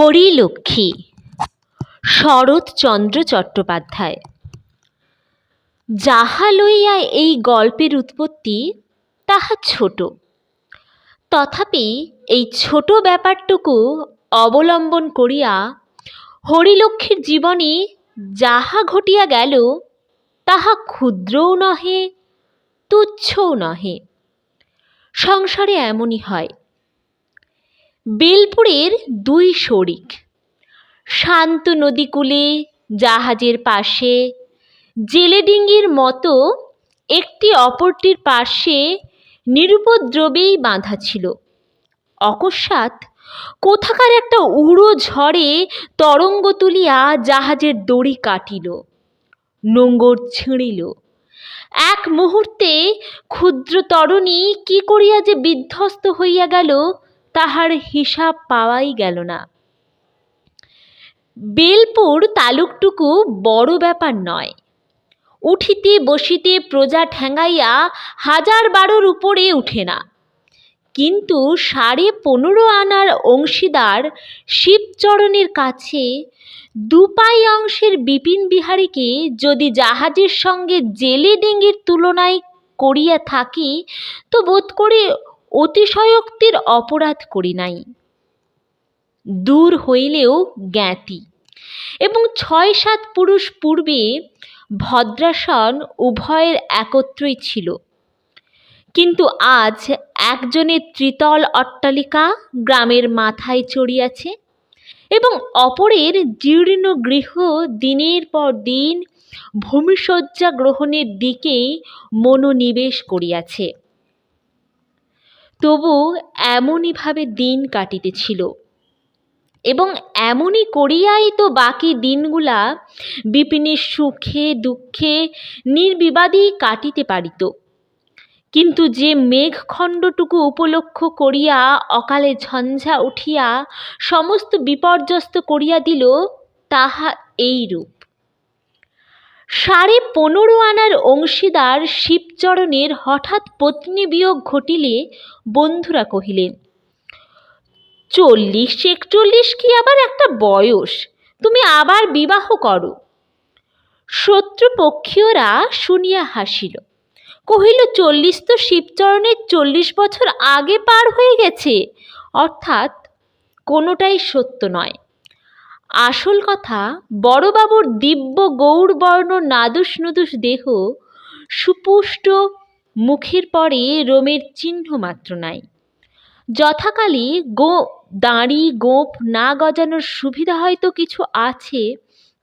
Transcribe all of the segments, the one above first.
হরিলক্ষ্মী, শরৎচন্দ্র চট্টোপাধ্যায়। যাহা লইয়া এই গল্পের উৎপত্তি তাহা ছোট, তথাপি এই ছোট ব্যাপারটুকু অবলম্বন করিয়া হরিলক্ষ্মীর জীবনে যাহা ঘটিয়া গেল তাহা ক্ষুদ্রও নহে, তুচ্ছও নহে। সংসারে এমনই হয়। বেলপুরের দুই শরিক শান্ত নদীকূলে জাহাজের পাশে জেলেডিঙ্গির মতো একটি অপরটির পাশে নিরুপদ্রবেই বাঁধা ছিল। অকস্মাৎ কোথাকার একটা উড়ো ঝড়ে তরঙ্গ তুলিয়া জাহাজের দড়ি কাটিল, নোঙর ছিঁড়িল। এক মুহূর্তে ক্ষুদ্র তরণী কি করিয়া যে বিধ্বস্ত হইয়া গেল তাহার হিসাব পাওয়াই গেল না। বেলপুর তালুকটুকু বড় ব্যাপার নয়। উঠিতে বসিতে প্রজা ঠ্যাঙাইয়া 1000-12 উপরে উঠে না। কিন্তু 15.5 আনার অংশীদার শিবচরণের কাছে 2 পাই অংশের বিপিন বিহারীকে যদি জাহাজের সঙ্গে জেলে ডিঙ্গির তুলনায় করিয়া থাকি, তো বোধ করি অতিশয়োক্তির অপরাধ করি নাই। দূর হইলেও জ্ঞাতি এবং 6-7 পুরুষ পূর্বে ভদ্রাসন উভয়ের একত্রই ছিল। কিন্তু আজ একজনের ত্রিতল অট্টালিকা গ্রামের মাথায় চড়িয়াছে এবং অপরের জীর্ণ গৃহ দিনের পর দিন ভূমিশয্যা গ্রহণের দিকেই মনোনিবেশ করিয়াছে। তবু এমনইভাবে দিন কাটিতেছিল এবং এমনই করিয়াই তো বাকি দিনগুলা বিপিনের সুখে দুঃখে নির্বিবাদেই কাটিতে পারিত। কিন্তু যে মেঘখণ্ডটুকু উপলক্ষ করিয়া অকালে ঝঞ্ঝা উঠিয়া সমস্ত বিপর্যস্ত করিয়া দিল, তাহা এইরূপ। 15.5 আনার অংশীদার শিবচরণের হঠাৎ পত্নী বিয়োগ ঘটিলে বন্ধুরা কহিলেন, 40-41 কি আবার একটা বয়স, তুমি আবার বিবাহ করো। শত্রুপক্ষীয়রা শুনিয়া হাসিল, কহিল, 40 তো শিবচরণের 40 বছর আগে পার হয়ে গেছে। অর্থাৎ কোনোটাই সত্য নয়। আসল কথা, বড়বাবুর দিব্য গৌরবর্ণ নাদুস নুদুস দেহ, সুপুষ্ট মুখের পরে রোমের চিহ্ন মাত্র নাই। যথাকালে দাড়ি গোঁফ না গজানোর সুবিধা হয়তো কিছু আছে,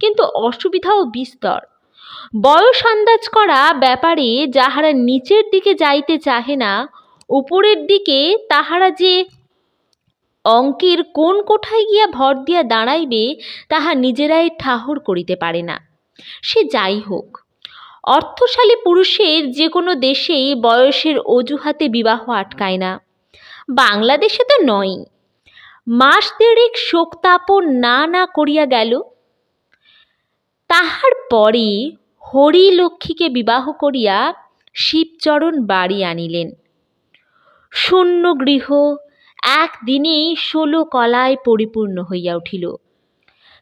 কিন্তু অসুবিধাও বিস্তর। বয়স আন্দাজ করা ব্যাপারে যাহারা নিচের দিকে যাইতে চাহে না, উপরের দিকে তাহারা যে অঙ্কের কোন কোঠায় গিয়া ভর দিয়া দাঁড়াইবে তাহা নিজেরাই ঠাহর করিতে পারে না। সে যাই হোক, অর্থশালী পুরুষের যে কোনো দেশেই বয়সের অজুহাতে বিবাহ আটকায় না। বাংলাদেশে তো নয়। মাস দেড়েক শোক তাপন না করিয়া গেল। তাহার পরে হরিলক্ষ্মীকে বিবাহ করিয়া শিবচরণ বাড়ি আনিলেন। শূন্য গৃহ একদিনেই 16 কলায় পরিপূর্ণ হইয়া উঠিল।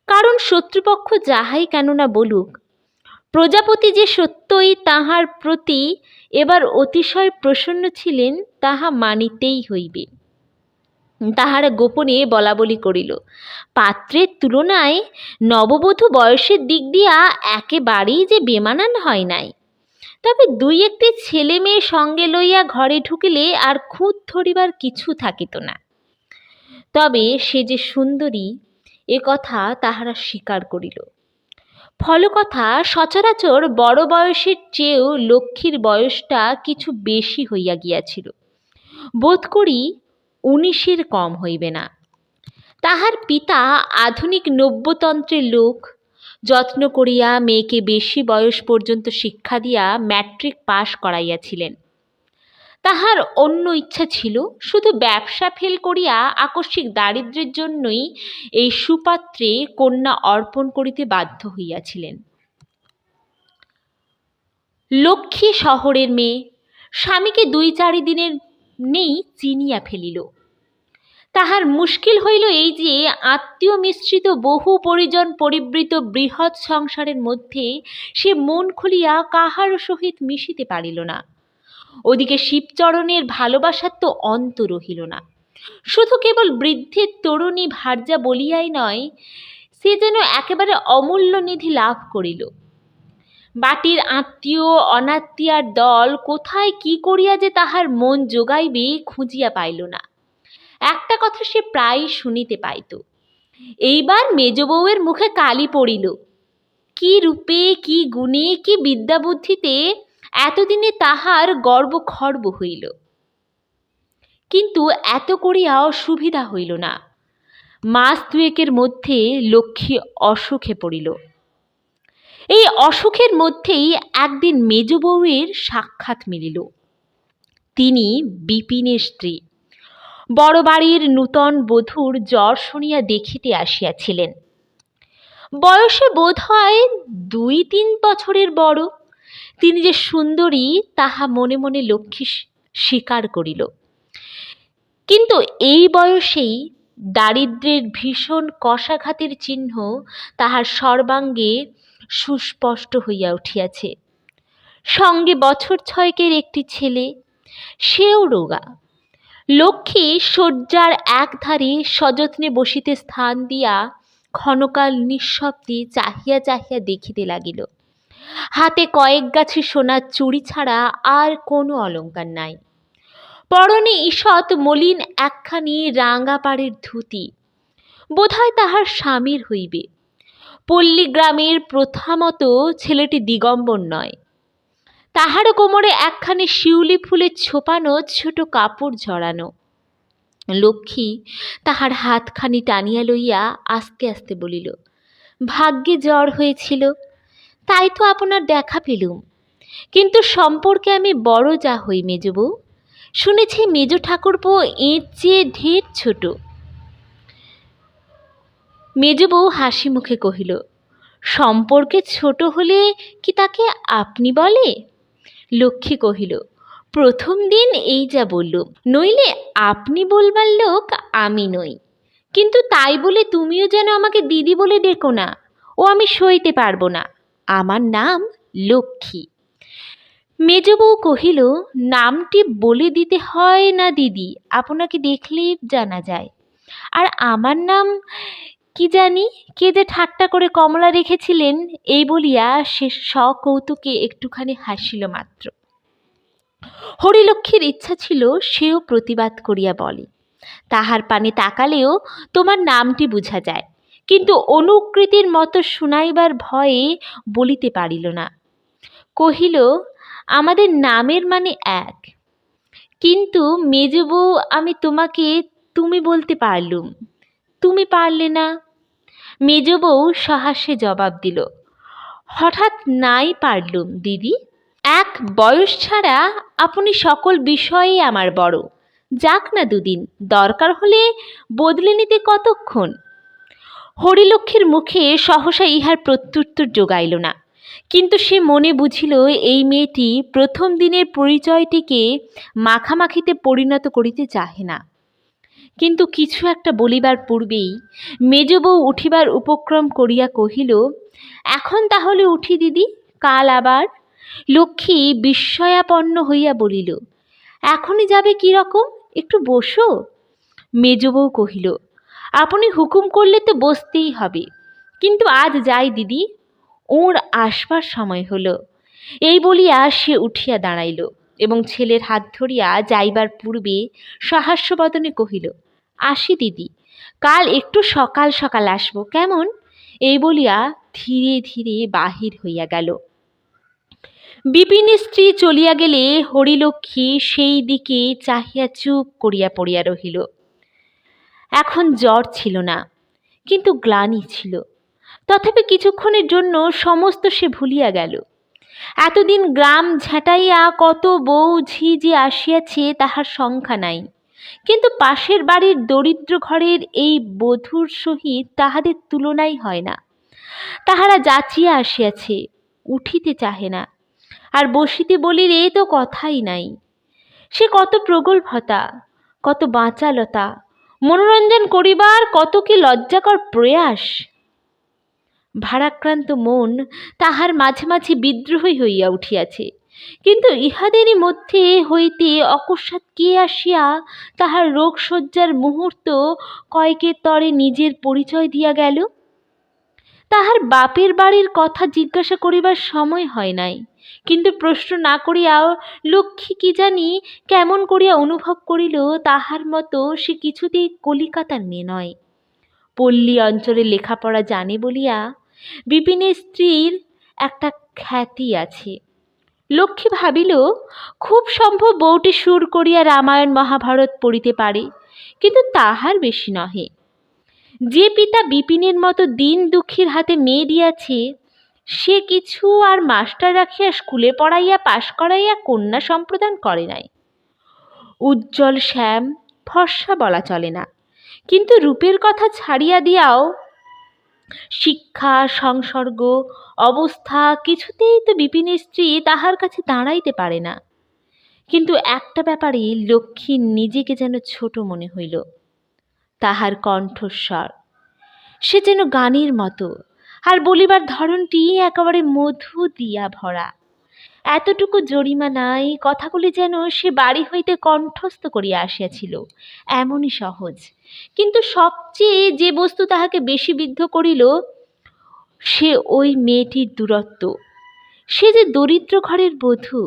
কারণ শত্রুপক্ষ যাহাই কেননা বলুক, প্রজাপতি যে সত্যই তাহার প্রতি এবার অতিশয় প্রসন্ন ছিলেন তাহা মানিতেই হইবে। তাহারা গোপনে বলাবলি করিল, পাত্রের তুলনায় নববধূ বয়সের দিক দিয়া একেবারেই যে বেমানান হয় নাই। তবে 2-1টি ছেলে মেয়ে সঙ্গে লইয়া ঘরে ঢুকিলে আর খুঁত ধরিবার কিছু থাকিত না। তবে সে যে সুন্দরী, এ কথা তাহারা স্বীকার করিল। ফলকথা, সচরাচর বড় বয়সের চেয়েও লক্ষ্মীর বয়সটা কিছু বেশি হইয়া গিয়াছিল। বোধ করি 19-এর কম হইবে না। তাহার পিতা আধুনিক নব্যতন্ত্রের লোক, যত্ন করিয়া মেয়েকে বেশি বয়স পর্যন্ত শিক্ষা দিয়া ম্যাট্রিক পাশ করাইয়াছিলেন। তাহার অন্য ইচ্ছা ছিল, শুধু ব্যবসা ফেল করিয়া আকস্মিক দারিদ্র্যের জন্যই এই সুপাত্রে কন্যা অর্পণ করিতে বাধ্য হইয়াছিলেন। লক্ষ্মী শহরের মেয়ে, স্বামীকে 2-4 দিনের নেই চিনিয়া ফেলিল। তাহার মুশকিল হইল এই যে আত্মীয় মিশ্রিত বহু পরিজন পরিবৃত বৃহৎ সংসারের মধ্যে সে মন খুলিয়া কাহারও সহিত মিশিতে পারিল না। ওদিকে শিবচরণের ভালোবাসার তো অন্ত রহিল না। শুধু কেবল বৃদ্ধের তরুণী ভার্যা বলিয়াই নয়, সে যেন একেবারে অমূল্য নিধি লাভ করিল। বাটির আত্মীয় অনাত্মীয়ার দল কোথায় কি করিয়া যে তাহার মন যোগাইবে খুঁজিয়া পাইল না। একটা কথা সে প্রায় শুনিতে পাইত, এইবার মেজ বউয়ের মুখে কালি পড়িল। কি রূপে, কি গুণে, কি বিদ্যা বুদ্ধিতে এতদিনে তাহার গর্ব খর্ব হইল। কিন্তু এত করিয়াও সুবিধা হইল না। মাস দুয়েকের মধ্যে লক্ষ্মী অসুখে পড়িল। এই অসুখের মধ্যেই একদিন মেজ বউয়ের সাক্ষাৎ মিলিল। তিনি বিপিনের স্ত্রী, বড় বাড়ির নূতন বধূর জ্বর শুনিয়া দেখিতে আসিয়াছিলেন। বয়সে বোধ হয় 2-3 বছরের বড়। তিনি যে সুন্দরী তাহা মনে মনে লক্ষ্মী স্বীকার করিল। কিন্তু এই বয়সেই দারিদ্র্যের ভীষণ কষাঘাতের চিহ্ন তাহার সর্বাঙ্গে সুস্পষ্ট হইয়া উঠিয়াছে। সঙ্গে বছর 6 একটি ছেলে, সেও রোগা। লক্ষ্মী শয্যার একধারে সযত্নে বসিতে স্থান দিয়া ক্ষণকাল নিঃশব্দে চাহিয়া চাহিয়া দেখিতে লাগিল। হাতে কয়েক গাছি সোনার চুড়ি ছাড়া আর কোনো অলঙ্কার নাই। পরনে ঈষৎ মলিন একখানি রাঙা পাড়ের ধুতি, বোধহয় তাহার স্বামীর হইবে। পল্লী গ্রামের প্রথা মতো ছেলেটি দিগম্বর নয়। তাহার কোমরে একখানি শিউলি ফুলের ছোপানো ছোট কাপড় জড়ানো। লক্ষ্মী তাহার হাতখানি টানিয়া লইয়া আস্তে আস্তে বলিল, ভাগ্যে জ্বর হয়েছিল, তাই তো আপনার দেখা পেলুম। কিন্তু সম্পর্কে আমি বড় যা হই মেজবউ। শুনেছি মেজ ঠাকুরপো এর চেয়ে ঢের ছোট। মেজবউ হাসি মুখে কহিল, সম্পর্কে ছোট হলে কি তাকে আপনি বলে? লক্ষ্মী কহিল, প্রথম দিন এই যা বললুম, নইলে আপনি বলবার লোক আমি নই। কিন্তু তাই বলে তুমিও যেন আমাকে দিদি বলে ডেকো না, ও আমি সইতে পারবো না। আমার নাম লক্ষ্মী। মেজ বউ কহিল, নামটি বলে দিতে হয় না দিদি, আপনাকে দেখলেই জানা যায়। আর আমার নাম কি জানি কে যে ঠাট্টা করে কমলা রেখেছিলেন, এই বলিয়া সে সকৌতুকে একটুখানি হাসিল মাত্র। হরিলক্ষ্মীর ইচ্ছা ছিল সেও প্রতিবাদ করিয়া বলে, তাহার পানে তাকালেও তোমার নামটি বুঝা যায়। কিন্তু অনুকৃতির মতো শুনাইবার ভয়ে বলিতে পারিল না। কহিল, আমাদের নামের মানে এক। কিন্তু মেজবউ, আমি তোমাকে তুমি বলতে পারলুম, তুমি পারলে না। মেজবউ সহাস্যে জবাব দিল, হঠাৎ নাই পারলুম দিদি। এক বয়স ছাড়া আপনি সকল বিষয়েই আমার বড়। যাক না দুদিন, দরকার হলে বদলে নিতে কতক্ষণ। হরিলক্ষ্মীর মুখে সহসা ইহার প্রত্যুত্তর জোগাইল না। কিন্তু সে মনে বুঝিল এই মেয়েটি প্রথম দিনের পরিচয়টিকে মাখামাখিতে পরিণত করিতে চাহে না। কিন্তু কিছু একটা বলিবার পূর্বেই মেজবউ উঠিবার উপক্রম করিয়া কহিল, এখন তাহলে উঠি দিদি, কাল আবার। লক্ষ্মী বিস্ময়াপন্ন হইয়া বলিল, এখনই যাবে কি রকম, একটু বসো। মেজবউ কহিল, আপনি হুকুম করলে তো বসতেই হবে, কিন্তু আজ যাই দিদি, ওর আসবার সময় হলো। এই বলিয়া সে উঠিয়া দাঁড়াইল এবং ছেলের হাত ধরিয়া যাইবার পূর্বে সহাস্যবদনে কহিল, আসি দিদি, কাল একটু সকাল সকাল আসবো, কেমন? এই বলিয়া ধীরে ধীরে বাহির হইয়া গেল। বিপিনের স্ত্রী চলিয়া গেলে হরিলক্ষ্মী সেই দিকে চাহিয়া চুপ করিয়া পড়িয়া রহিল। এখন জ্বর ছিল না, কিন্তু গ্লানি ছিল। তথাপি কিছুক্ষণের জন্য সমস্ত সে ভুলিয়া গেল। এতদিন গ্রাম ঝাঁটাইয়া কত বউ ঝি যে আসিয়াছে তাহার সংখ্যা নাই, কিন্তু পাশের বাড়ির দরিদ্র ঘরের এই বধূর সহিত তাহাদের তুলনাই হয় না। তাহারা যাচিয়া আসিয়াছে, উঠিতে চাহে না, আর বসিতে বলিলে তো কথাই নাই। সে কত প্রগল্ভতা, কত বাঁচালতা, মনোরঞ্জন করিবার কত কি লজ্জাকর প্রয়াস। ভারাক্রান্ত মন তাহার মাঝে মাঝে বিদ্রোহী হইয়া উঠিয়াছে, কিন্তু ইহাদেরই মধ্যে হইতে অকস্মাৎ কে আসিয়া তাহার রোগশয্যার মুহূর্ত কয়েকের তরে নিজের পরিচয় দিয়া গেল। তাহার বাপের বাড়ির কথা জিজ্ঞাসা করিবার সময় হয় নাই, কিন্তু প্রশ্ন না করিয়াও লক্ষ্মী কি জানি কেমন করিয়া অনুভব করিল তাহার মতো সে কিছুতেই কলিকাতার মেয়ে নয়। পল্লী অঞ্চলে লেখাপড়া জানে বলিয়া বিপিনের স্ত্রীর একটা খ্যাতি আছে। লক্ষ্মী ভাবিল খুব সম্ভব বউটি সুর করিয়া রামায়ণ মহাভারত পড়িতে পারে, কিন্তু তাহার বেশি নহে। যে পিতা বিপিনের মতো দিন দুঃখীর হাতে মেয়ে দিয়াছে, সে কিছু আর মাস্টার রাখিয়া স্কুলে পড়াইয়া পাশ করাইয়া কন্যা সম্প্রদান করে নাই। উজ্জ্বল শ্যাম ফর্সা বলা চলে না, কিন্তু রূপের কথা ছাড়িয়া দিয়াও শিক্ষা সংসর্গ অবস্থা কিছুতেই তো বিপিনের স্ত্রী তাহার কাছে দাঁড়াইতে পারে না। কিন্তু একটা ব্যাপারে লক্ষ্মীর নিজেকে যেন ছোট মনে হইল, তাহার কণ্ঠস্বর। সে যেন গানের মতো, আর বলিবার ধরনটি একেবারে মধু দিয়া ভরা। এতটুকু জরিমা নাই, কথাগুলি যেন সে বাড়ি হইতে কণ্ঠস্থ করিয়া আসিয়াছিল, এমনই সহজ। কিন্তু সবচেয়ে যে বস্তু তাহাকে বেশি বিদ্ধ করিল, সে ওই মেয়েটির দূরত্ব। সে যে দরিদ্র ঘরের বধূ,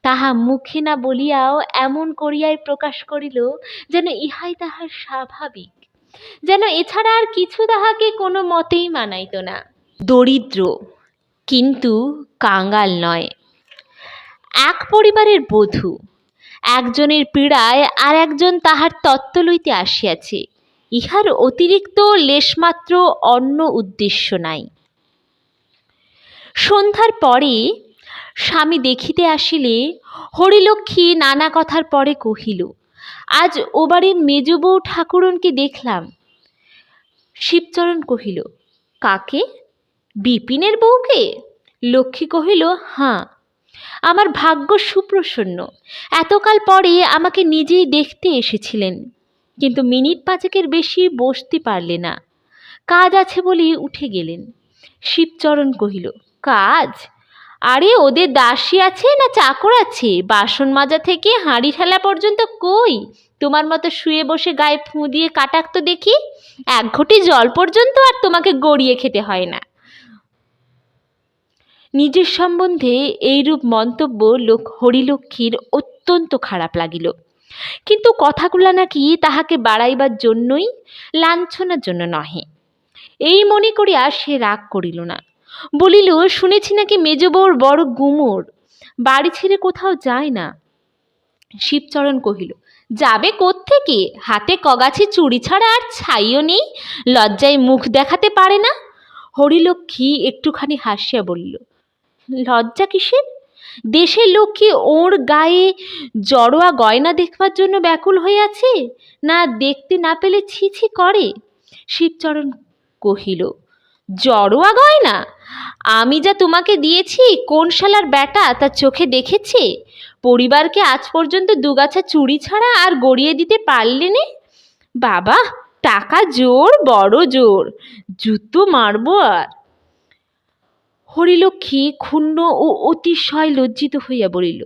তাহা মুখে না বলিয়াও এমন করিয়াই প্রকাশ করিল যেন ইহাই তাহার স্বাভাবিক, যেন এছাড়া আর কিছু তাহাকে কোনো মতেই মানাইত না। দরিদ্র কিন্তু কাঙ্গাল নয়। এক পরিবারের বধূ, একজনের পীড়ায় আর একজন তাহার তত্ত্ব লইতে আসিয়াছে, ইহার অতিরিক্ত লেশমাত্র অন্য উদ্দেশ্য নাই। সন্ধ্যার পরে স্বামী দেখিতে আসিলে হরিলক্ষ্মী নানা কথার পরে কহিল, আজ ও বাড়ির মেজ বউ ঠাকুরনকে দেখলাম। শিবচরণ কহিল, কাকে? বিপিনের বউকে? লক্ষ্মী কহিল, হাঁ, আমার ভাগ্য সুপ্রসন্ন, এতকাল পরে আমাকে নিজেই দেখতে এসেছিলেন, কিন্তু মিনিট পাঁচেকের বেশি বসতে পারলে না, কাজ আছে বলে উঠে গেলেন। শিবচরণ কহিল, কাজ? আরে ওদের দাসী আছে না চাকর আছে? বাসন মাজা থেকে হাঁড়ি ঠেলা পর্যন্ত কই? তোমার মতো শুয়ে বসে গায়ে ফুঁ দিয়ে কাটাক তো দেখি, এক ঘটি জল পর্যন্ত আর তোমাকে গড়িয়ে খেতে হয় না। নিজের সম্বন্ধে এইরূপ মন্তব্য হরিলক্ষ্মীর অত্যন্ত খারাপ লাগিল, কিন্তু কথাগুলা নাকি তাহাকে বাড়াইবার জন্যই, লাঞ্ছনার জন্য নহে। এই মনে করিয়া সে রাগ করিল না, বলিল, শুনেছি নাকি মেজ বউর বড় গুমর, বাড়ি ছেড়ে কোথাও যায় না। শিবচরণ কহিল, যাবে কোত্থেকে? হাতে কগাছি চুড়ি ছাড়া আর ছাইও নেই, লজ্জায় মুখ দেখাতে পারে না। হরিলক্ষ্মী একটুখানি হাসিয়া বলিল, লজ্জা কিসের? দেশের লোক কি ওর গায়ে জড়োয়া গয়না দেখবার জন্য ব্যাকুল হয়ে আছে, না দেখতে না পেলে ছি ছি করে? শিবচরণ কহিল, জড়োয়া গয়না? আমি যা তোমাকে দিয়েছি কোন শালার বেটা তার চোখে দেখেছে? পরিবারকে আজ পর্যন্ত দুগাছা চুড়ি ছাড়া আর গড়িয়ে দিতে পারলে নে? বাবা, টাকা জোর, বড় জোর, জুতো মারবো আর। হরিলক্ষ্মী ক্ষুণ্ণ ও অতিশয় লজ্জিত হইয়া বলিল,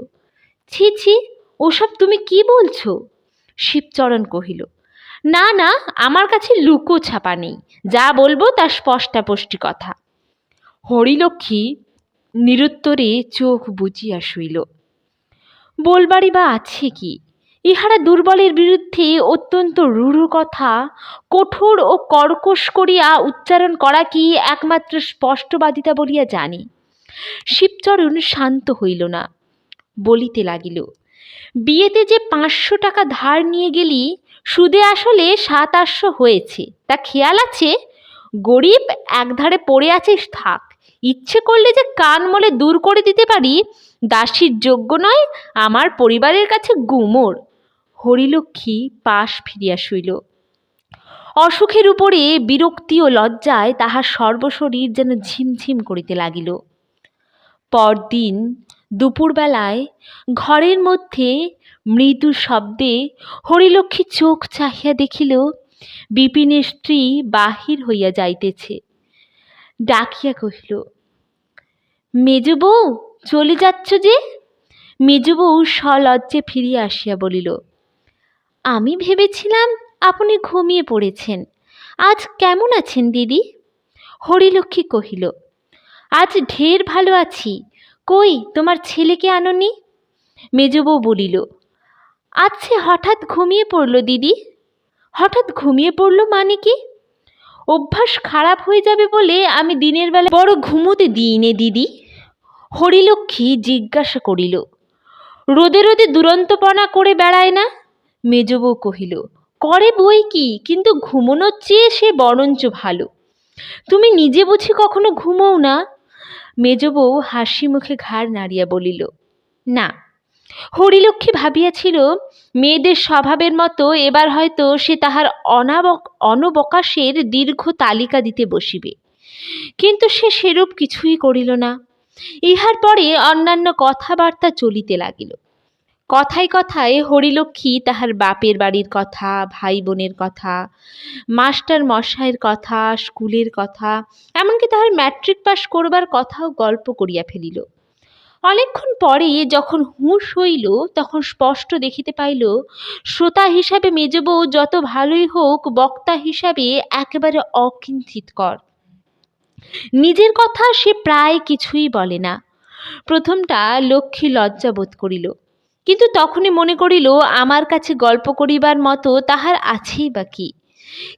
ছি ছি, ওসব তুমি কি বলছো? শিবচরণ কহিল, না না, আমার কাছে লুকো ছাপা নেই, যা বলবো তার স্পষ্টাস্পষ্টি কথা। হরিলক্ষ্মী নিরুত্তরে চোখ বুজিয়া শুইল। বলবারই বা আছে কি? ইহারা দুর্বলের বিরুদ্ধে অত্যন্ত রূঢ় কথা কঠোর ও কর্কশ করিয়া উচ্চারণ করা কি একমাত্র স্পষ্টবাদিতা বলিয়া জানি। শিবচরণ শান্ত হইল না, বলিতে লাগিল, বিয়েতে যে 500 টাকা ধার নিয়ে গেলি, সুদে আসলে 700-800 হয়েছে, তা খেয়াল আছে? গরিব একধারে পড়ে আছিস, থাক, ইচ্ছে করলে যে কান মলে দূর করে দিতে পারি, দাসীর যোগ্য নয়, আমার পরিবারের কাছে গুমর। হরিলক্ষ্মী পাশ ফিরিয়া শুইল। অসুখের উপরে বিরক্তি ও লজ্জায় তাহার সর্বশরীর যেন ঝিমঝিম করিতে লাগিল। পরদিন দুপুরবেলায় ঘরের মধ্যে মৃদু শব্দে হরিলক্ষ্মী চোখ চাহিয়া দেখিল বিপিনের স্ত্রী বাহির হইয়া যাইতেছে। ডাকিয়া কহিল, মেজ বউ, চলে যাচ্ছ যে? মেজ বউ সলজ্জে ফিরিয়া আসিয়া বলিল, আমি ভেবেছিলাম আপনি ঘুমিয়ে পড়েছেন। আজ কেমন আছেন দিদি? হরিলক্ষ্মী কহিল, আজ ঢের ভালো আছি। কই তোমার ছেলেকে আনোনি? মেজ বউ বলিল, আজ সে হঠাৎ ঘুমিয়ে পড়ল দিদি। হঠাৎ ঘুমিয়ে পড়ল মানে কি? অভ্যাস খারাপ হয়ে যাবে বলে আমি দিনের বেলা বড় ঘুমোতে দিই নে দিদি। হরিলক্ষ্মী জিজ্ঞাসা করিল, রোদে রোদে দুরন্তপনা করে বেড়ায় না? মেজ বউ কহিল, করে বই কি, কিন্তু ঘুমোনোর চেয়ে সে বরঞ্চ ভালো। তুমি নিজে বুঝি কখনো ঘুমোও না? মেজ বউ হাসি মুখে ঘাড় নাড়িয়া বলিল, না। হরিলক্ষ্মী ভাবিয়াছিল মেয়েদের স্বভাবের মতো এবার হয়তো সে তাহার অনবকাশের দীর্ঘ তালিকা দিতে বসিবে, কিন্তু সে সেরূপ কিছুই করিল না। ইহার পরে অন্যান্য কথাবার্তা চলিতে লাগিল। কথায় কথায় হরিলক্ষ্মী তাহার বাপের বাড়ির কথা, ভাই বোনের কথা, মাস্টার মশাইয়ের কথা, স্কুলের কথা, এমনকি তাহার ম্যাট্রিক পাস করবার কথাও গল্প করিয়া ফেলিল। অনেকক্ষণ পরে যখন হুঁশ হইল তখন স্পষ্ট দেখিতে পাইল শ্রোতা হিসাবে মেজ বউ যত ভালোই হোক, বক্তা হিসাবে একেবারে অকিঞ্চিৎকর। নিজের কথা সে প্রায় কিছুই বলে না। প্রথমটা লক্ষ্মী লজ্জা বোধ করিল, কিন্তু তখনই মনে করিল আমার কাছে গল্প করিবার মতো তাহার আছেই বা কি।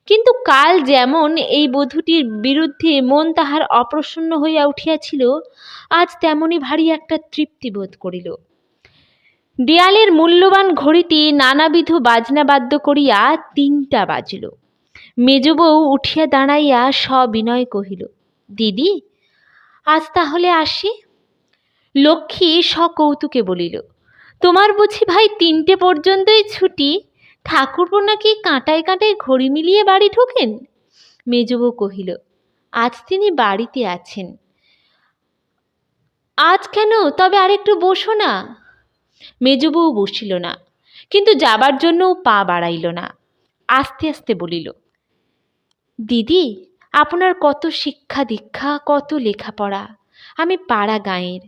কিন্তু কাল যেমন এই বধূটির বিরুদ্ধে মন তাহার অপ্রসন্ন হইয়া উঠিয়াছিল, আজ তেমনি ভারী একটা তৃপ্তি বোধ করিল। দেয়ালের মূল্যবান ঘড়িতে নানাবিধ বাজনা বাদ্য করিয়া 3টা বাজিল। মেজ বউ উঠিয়া দাঁড়াইয়া সবিনয় কহিল, দিদি, আজ তাহলে আসি? লক্ষ্মী সকৌতুকে বলিল, তোমার বুঝি ভাই 3টে পর্যন্তই ছুটি? ঠাকুরপো নাকি কাঁটায় কাঁটায় ঘড়ি মিলিয়ে বাড়ি ঢোকেন? মেজ বউ কহিল, আজ তিনি বাড়িতে আছেন। আজ কেন? তবে আরেকটু বসো না। মেজ বউ বসিল না, কিন্তু যাবার জন্যও পা বাড়াইল না। আস্তে আস্তে বলিল, দিদি, আপনার কত শিক্ষা দীক্ষা, কত লেখাপড়া। আমি পাড়া গাঁয়ের।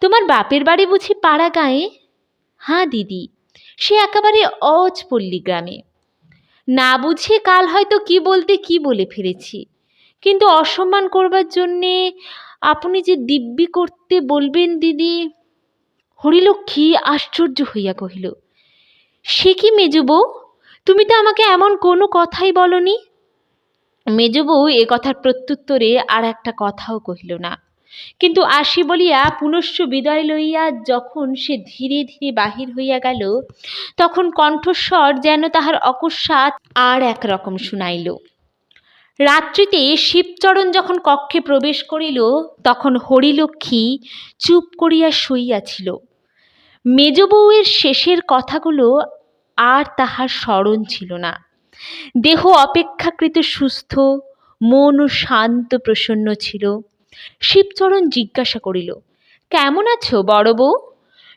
তোমার বাপের বাড়ি বুঝি পাড়া গাঁয়ে? হ্যাঁ দিদি, সে একেবারে অজপল্লী গ্রামে। না বুঝে কাল হয়তো কি বলতে কি বলে ফেলেছি, কিন্তু অসম্মান করবার জন্যে আপনি যে দিব্যি করতে বলবেন দিদি। হরিলক্ষ্মী আশ্চর্য হইয়া কহিল, সে কি মেজ বউ, তুমি তো আমাকে এমন কোনো কথাই বলনি। মেজ বউ এ কথার প্রত্যুত্তরে আর একটা কথাও কহিল না, কিন্তু আসি বলিয়া পুনশ্চ বিদায় লইয়া যখন সে ধীরে ধীরে বাহির হইয়া গেল, তখন কণ্ঠস্বর যেন তাহার অকস্মাৎ আর একরকম শুনাইল। রাত্রিতে শিবচরণ যখন কক্ষে প্রবেশ করিল, তখন হরিলক্ষ্মী চুপ করিয়া শুইয়াছিল। মেজ বউয়ের শেষের কথাগুলো আর তাহার স্মরণ ছিল না। দেহ অপেক্ষাকৃত সুস্থ, মনও শান্ত প্রসন্ন ছিল। শিবচরণ জিজ্ঞাসা করিল, কেমন আছো বড় বউ?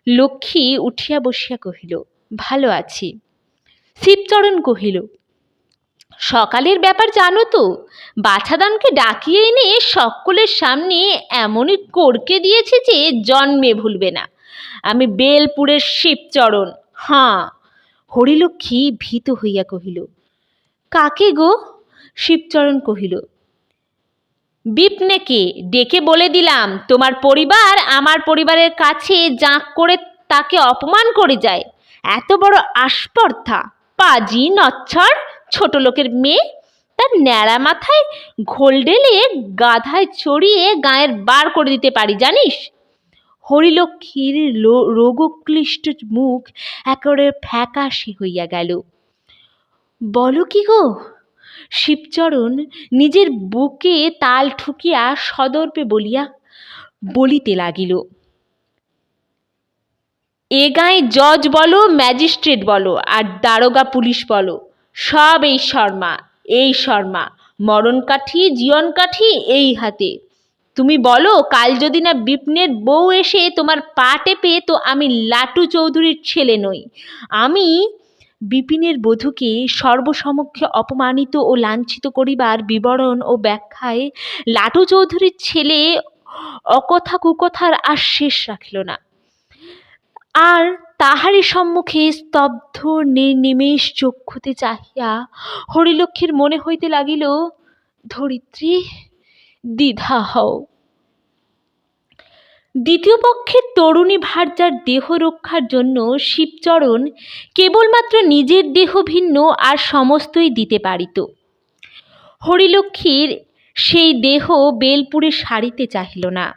লক্ষ্মী উঠিয়া বসিয়া কহিল, ভালো আছি। শিবচরণ কহিল, সকালের ব্যাপার জানো তো? বাছাদানকে ডাকিয়ে এনে সকলের সামনে এমনই করকে দিয়েছে যে জন্মে ভুলবে না। আমি বেলপুরের শিবচরণ। হাঁ। হরিলক্ষ্মী ভীত হইয়া কহিল, কাকে গো? শিবচরণ কহিল, বিপনেকে ডেকে বলে দিলাম তোমার পরিবার আমার পরিবারের কাছে জাঁক করে তাকে অপমান করে যায়। এত বড় আস্পর্ধা, পাজি নচ্ছর, ছোট লোকের মেয়ে, তার ন্যাড়া মাথায় ঘোল ঢেলে গাধায় চড়িয়ে গায়ের বার করে দিতে পারি জানিস? হরিলক্ষ্মীর রোগক্লিষ্ট মুখ একেবারে ফ্যাকাশে হইয়া গেল। বলো কি গো? শিবচরণ নিজের বুকে তাল ঠুকিয়া সদর্পে বলিতে লাগিল, এ গায়ে জজ বলো, ম্যাজিস্ট্রেট বলো, আর দারোগা পুলিশ বলো, সব এই শর্মা, মরণ কাঠি জীবন কাঠি এই হাতে। তুমি বলো, কাল যদি না বিপিনের বউ এসে তোমার পা টেপে, তো আমি লাটু চৌধুরীর ছেলে নই। আমি বিপিনের বধূকে সর্বসমক্ষে অপমানিত ও লাঞ্ছিত করিবার বিবরণ ও ব্যাখ্যায় লাটু চৌধুরীর ছেলে অকথা কুকথার আর শেষ রাখিল না। আর তাহারই সম্মুখে স্তব্ধ নির্নিমেষ চক্ষুতে চাহিয়া হরিলক্ষ্মীর মনে হইতে লাগিল, ধরিত্রী দ্বিধা হও। দ্বিতীয় পক্ষের তরুণী ভার্যার দেহ রক্ষার জন্য শিবচরণ কেবলমাত্র নিজের দেহ ভিন্ন আর সমস্তই দিতে পারিত। হরিলক্ষ্মীর সেই দেহ বেলপুরে সারিতে চাহিল না।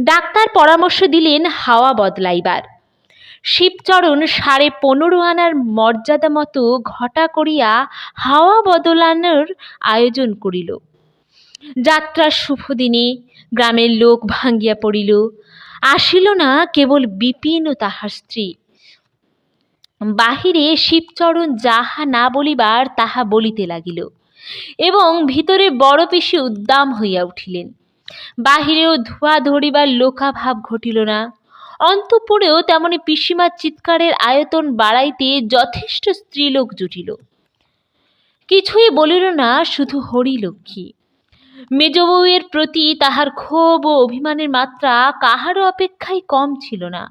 ডাক্তার পরামর্শ দিলেন হাওয়া বদলাইবার। শিবচরণ 15.5 আনার মর্যাদা মতো ঘটা করিয়া হাওয়া বদলানোর আয়োজন করিল। যাত্রার শুভ দিনে গ্রামের লোক ভাঙ্গিয়া পড়িল। আসিল না কেবল বিপিন ও তাহার স্ত্রী। বাহিরে শিবচরণ যাহা না বলিবার তাহা বলিতে লাগিল এবং ভিতরে বড় পিসি উদ্দাম হইয়া উঠিলেন। বাহিরেও ধোঁয়া ধরিবার লোকাভাব ঘটিল না। অন্তঃপুরেও তেমনি পিসিমার চিৎকারের আয়তন বাড়াইতে যথেষ্ট স্ত্রীলোক জুটিল। কিছুই বলিল না শুধু হরিলক্ষ্মী। মেজ বউয়ের প্রতি তাহার ক্ষোভ ও অভিমানের মাত্রা কাহারও অপেক্ষায় কম ছিল না।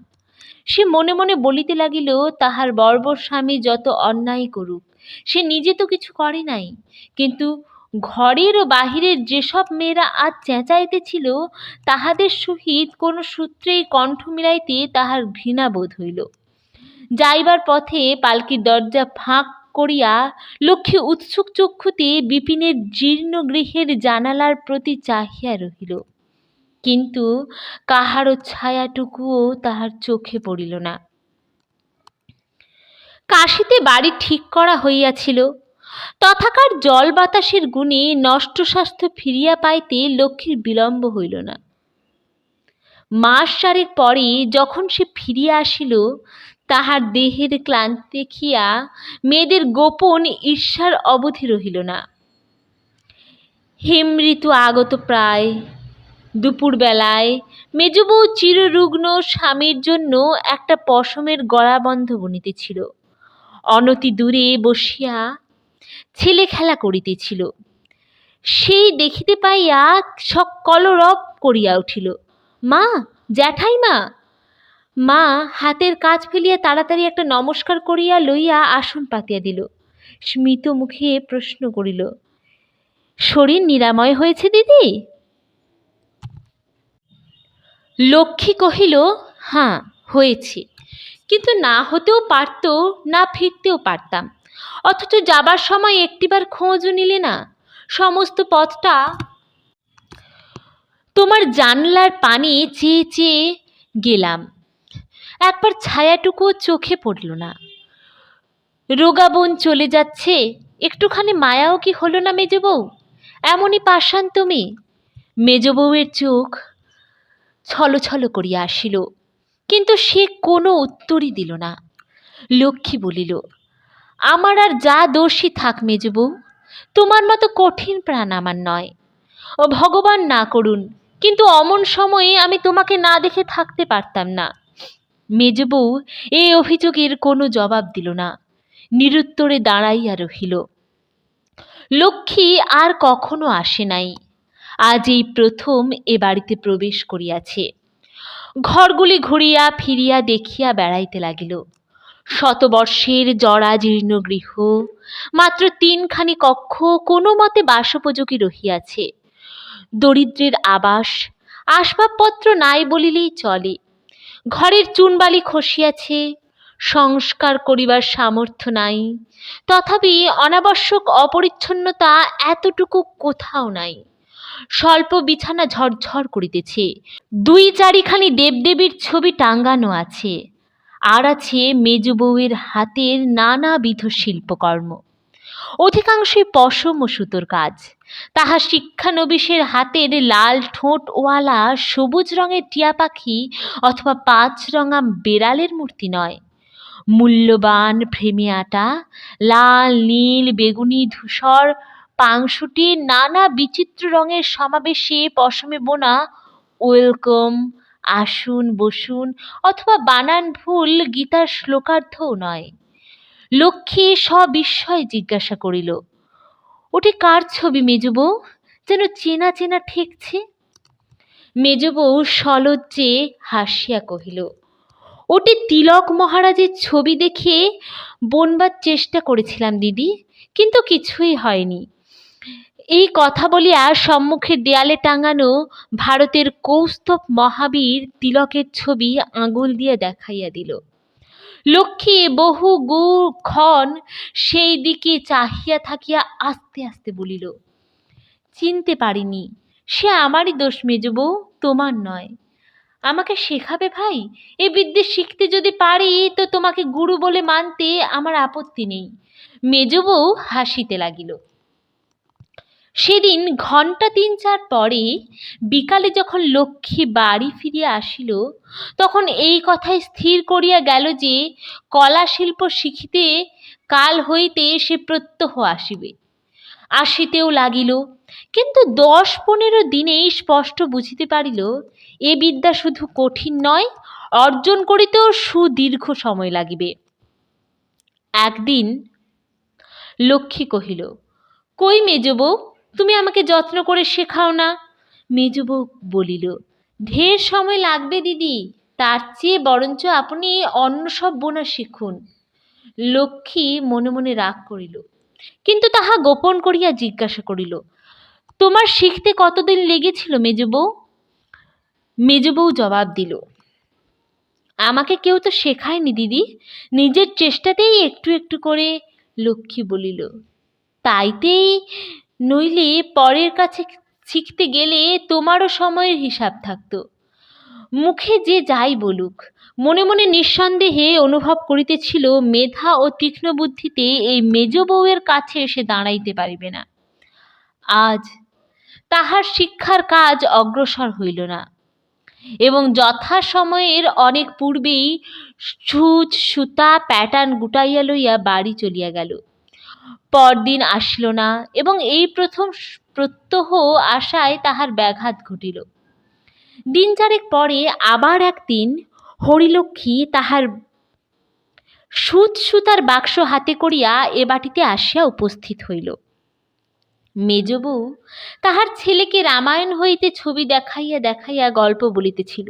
সে মনে মনে বলিতে লাগিল, তাহার বর্বর স্বামী যত অন্যায় করুক, সে নিজে তো কিছু করে নাই, কিন্তু ঘরের ও বাহিরের যেসব মেয়েরা আজ চেঁচাইতেছিল তাহাদের সহিত কোনো সূত্রেই কণ্ঠ মিলাইতে তাহার ঘৃণা বোধ হইল। যাইবার পথে পালকির দরজা ফাঁক করিয়া লক্ষ্মী উৎসুক চক্ষুতে বিপিনের জীর্ণ গৃহের জানালার প্রতি চাহিয়া রহিল, কিন্তু কাহারও ছায়াটুকুও তাহার চোখে পড়িল না। কাশীতে বাড়ি ঠিক করা হইয়াছিল, তথাকার জল বাতাসের গুণে নষ্ট স্বাস্থ্য ফিরিয়া পাইতে লক্ষ্মীর বিলম্ব হইল না। মাস 4 পরে যখন সে ফিরিয়া আসিল, তাহার দেহের ক্লান্তি দেখিয়া মেয়েদের গোপন ঈর্ষার অবধি রহিল না। হেম ঋতু আগত প্রায়। দুপুরবেলায় মেজবউ চিররুগ্ন স্বামীর জন্য একটা পশমের গলাবন্ধ বুনিতেছিল। অনতি দূরে বসিয়া ছেলে খেলা করিতেছিল। সেই দেখিতে পাইয়া কলরব করিয়া উঠিল, মা, জ্যাঠাইমা! মা হাতের কাজ ফেলিয়া তাড়াতাড়ি একটা নমস্কার করিয়া লইয়া আসন পাতিয়া দিল। স্মিত মুখে প্রশ্ন করিল, শরীর নিরাময় হয়েছে দিদি? লক্ষ্মী কহিল, হ্যাঁ হয়েছে, কিন্তু না হতেও পারত, না ফিরতেও পারতাম, অথচ যাবার সময় একটিবার খোঁজও নিলে না। সমস্ত পথটা তোমার জানলার পানে চেয়ে চেয়ে গেলাম, একবার ছায়াটুকুও চোখে পড়ল না। রোগা বোন চলে যাচ্ছে, একটুখানি মায়াও কি হলো না মেজ বউ? এমনই পাষাণ তুমি। মেজ বউয়ের চোখ ছলছল করিয়া আসিল, কিন্তু সে কোনো উত্তরই দিল না। লক্ষ্মী বলিল, আমার আর যা দোষী থাক মেজ বউ, তোমার মতো কঠিন প্রাণ আমার নয়। ও ভগবান না করুন, কিন্তু অমন সময়ে আমি তোমাকে না দেখে থাকতে পারতাম না। মেজ বউ এই অভিযোগের কোনো জবাব দিল না, নিরুত্তরে দাঁড়াইয়া রহিল। লক্ষ্মী আর কখনো আসে নাই, আজ এই প্রথম এ বাড়িতে প্রবেশ করিয়াছে। ঘরগুলি ঘুরিয়া ফিরিয়া দেখিয়া বেড়াইতে লাগিল। শতবর্ষের জরাজীর্ণ গৃহ, মাত্র 3খানি কক্ষ কোনো মতে বাসোপযোগী রহিয়াছে। দরিদ্রের আবাস, আসবাবপত্র নাই বলিলেই চলে। ঘরের চুনবালি খসিয়াছে, সংস্কার করিবার সামর্থ্য নাই, তথাপি অনাবশ্যক অপরিচ্ছন্নতা এতটুকু কোথাও নাই। স্বল্প বিছানা ঝরঝর করিতেছে, 2-4খানি দেবদেবীর ছবি টাঙ্গানো আছে, আর আছে মেজ বউয়ের হাতের নানাবিধ শিল্পকর্ম, অধিকাংশই পশম ও সুতোর কাজ। তাহা শিক্ষানবিশের হাতের লাল ঠোঁটওয়ালা সবুজ রঙের টিয়া পাখি অথবা 5 রঙা বেড়ালের মূর্তি নয়। মূল্যবান ফ্রেমে আটা লাল, নীল, বেগুনি, ধূসর পাংশুটি নানা বিচিত্র রঙের সমাবেশে পশমে বোনা ওয়েলকাম, আসুন বসুন অথবা বানান ভুল গীতার শ্লোকার্থও নয়। লক্ষ্মী সবিস্ময়ে জিজ্ঞাসা করিল, ওটি কার ছবি মেজবউ? যেন চেনা চেনা ঠেকছে। মেজবউ সলজ্জে হাসিয়া কহিল, ওটি তিলক মহারাজের ছবি দেখে বোনবার চেষ্টা করেছিলাম দিদি, কিন্তু কিছুই হয়নি। এই কথা বলিয়া সম্মুখের দেয়ালে টাঙানো ভারতের কৌস্তভ মহাবীর তিলকের ছবি আঙুল দিয়ে দেখাইয়া দিল। লক্ষ্মী বহুক্ষণ সেই দিকে চাহিয়া থাকিয়া আস্তে আস্তে বলিল, চিনতে পারিনি, সে আমারই দোষ মেজবউ, তোমার নয়। আমাকে শেখাবে ভাই? এ বিদ্যে শিখতে যদি পারি তো তোমাকে গুরু বলে মানতে আমার আপত্তি নেই। মেজবউ হাসিতে লাগিল। সেদিন ঘণ্টা ৩-৪ পরে বিকালে যখন লক্ষ্মী বাড়ি ফিরিয়া আসিল, তখন এই কথাই স্থির করিয়া গেল যে কলা শিল্প শিখিতে কাল হইতে সে প্রত্যহ আসিবে। আসিতেও লাগিল, কিন্তু ১০-১৫ দিনেই স্পষ্ট বুঝিতে পারিল এ বিদ্যা শুধু কঠিন নয়, অর্জন করিতেও সুদীর্ঘ সময় লাগিবে। একদিন লক্ষ্মী কহিল, কই মেজবউ, তুমি আমাকে যত্ন করে শেখাও না? মেজবউ বলিল, ঢের সময় লাগবে দিদি, তার চেয়ে বরঞ্চ আপনি অন্য সব বোনা শিখুন। লক্ষ্মী মনে মনে রাগ করিল, কিন্তু তাহা গোপন করিয়া জিজ্ঞাসা করিল, তোমার শিখতে কতদিন লেগেছিল মেজবউ? মেজবউ জবাব দিল, আমাকে কেউ তো শেখায়নি দিদি, নিজের চেষ্টাতেই একটু একটু করে। লক্ষ্মী বলিল, তাইতেই, নইলে পরের কাছে শিখতে গেলে তোমারও সময়ের হিসাব থাকতো। মুখে যে যাই বলুক, মনে মনে নিঃসন্দেহে অনুভব করিতেছিল মেধা ও তীক্ষ্ণ বুদ্ধিতে এই মেজ বউয়ের কাছে এসে দাঁড়াইতে পারিবে না। আজ তাহার শিক্ষার কাজ অগ্রসর হইল না এবং যথাসময়ের অনেক পূর্বেই সূচ সুতা প্যাটার্ন গুটাইয়া লইয়া বাড়ি চলিয়া গেল। পরদিন আসিল না এবং এই প্রথম প্রত্যহ আশায় তাহার ব্যাঘাত ঘটিল। ৩-৪ পরে আবার একদিন হরিলক্ষ্মী তাহার সূচ সুতার বাক্স হাতে করিয়া এ বাটিতে আসিয়া উপস্থিত হইল। মেজবউ তাহার ছেলেকে রামায়ণ হইতে ছবি দেখাইয়া দেখাইয়া গল্প বলিতেছিল।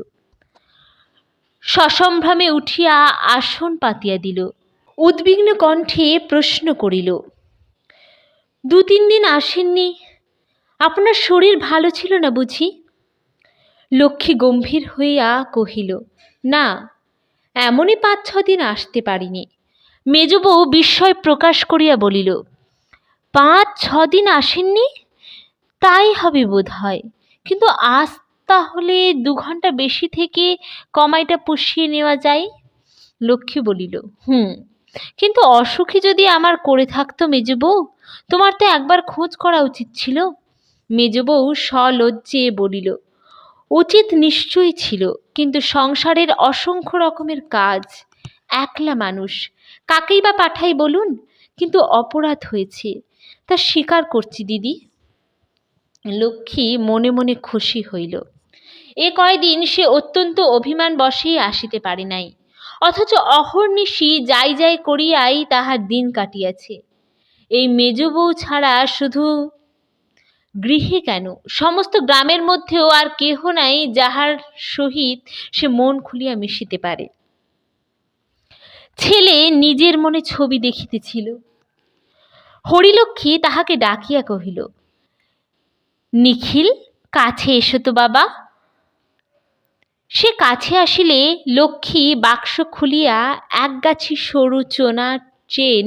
সসম্ভ্রমে উঠিয়া আসন পাতিয়া দিল, উদ্বিগ্ন কণ্ঠে প্রশ্ন করিল, ২-৩ দিন আসেননি, আপনার শরীর ভালো ছিল না বুঝি? লক্ষ্মী গম্ভীর হইয়া কহিল, না, এমনই ৫-৬ দিন আসতে পারিনি। মেজবউ বিস্ময় প্রকাশ করিয়া বলিল, ৫-৬ দিন আসেননি? তাই হবে বোধ হয়, কিন্তু আজ তাহলে ২ ঘন্টা বেশি থেকে কমাইটা পুষিয়ে নেওয়া যায়। লক্ষ্মী বলিল, কিন্তু অসুখী যদি আমার করে থাকতো মেজবউ, তোমার তো একবার খোঁজ করা উচিত ছিল। মেজবউ সলজ্জে বলিল, উচিত নিশ্চয়ই ছিল, কিন্তু সংসারের অসংখ্য রকমের কাজ, একলা মানুষ, কাকেই বা পাঠাই বলুন? কিন্তু অপরাধ হয়েছে, তা স্বীকার করছি দিদি। লক্ষ্মী মনে মনে খুশি হইল। এ কয়দিন সে অত্যন্ত অভিমান বশেই আসিতে পারে নাই, অথচ অহর্নিশি যাই যাই করিয়াই তাহার দিন কাটিয়াছে। এই মেজবউ ছাড়া শুধু গৃহে কেন, সমস্ত গ্রামের মধ্যেও আর কেহ নাই যাহার সহিত সে মন খুলিয়া মিশিতে পারে। ছেলে নিজের মনে ছবি দেখিতেছিল। হরিলক্ষ্মী তাহাকে ডাকিয়া কহিল, নিখিল, কাছে এসো তো বাবা। সে কাছে আসিলে লক্ষ্মী বাক্স খুলিয়া একগাছি সরু চোনা চেন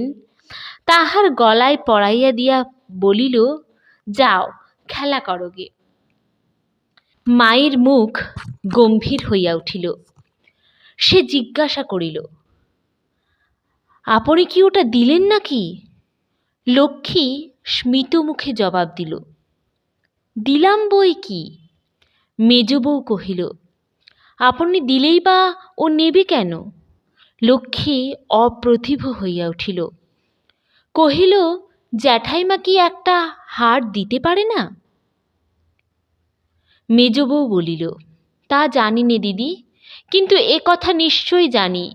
তাহার গলায় পরাইয়া দিয়া বলিল, যাও খেলা করোগে। মায়ের মুখ গম্ভীর হইয়া উঠিল। সে জিজ্ঞাসা করিল, আপনি কি ওটা দিলেন নাকি? লক্ষ্মী স্মিত মুখে জবাব দিল, দিলাম বই কি। মেজবউ কহিল, আপনি দিলেই বা ও নেবে কেন? লক্ষ্মী অপ্রতিভ হইয়া উঠিল, কহিল, জ্যাঠাইমা কি একটা হার দিতে পারে না? মেজ বউ বলিল, তা জানি নে দিদি, কিন্তু এ কথা নিশ্চয় জানি,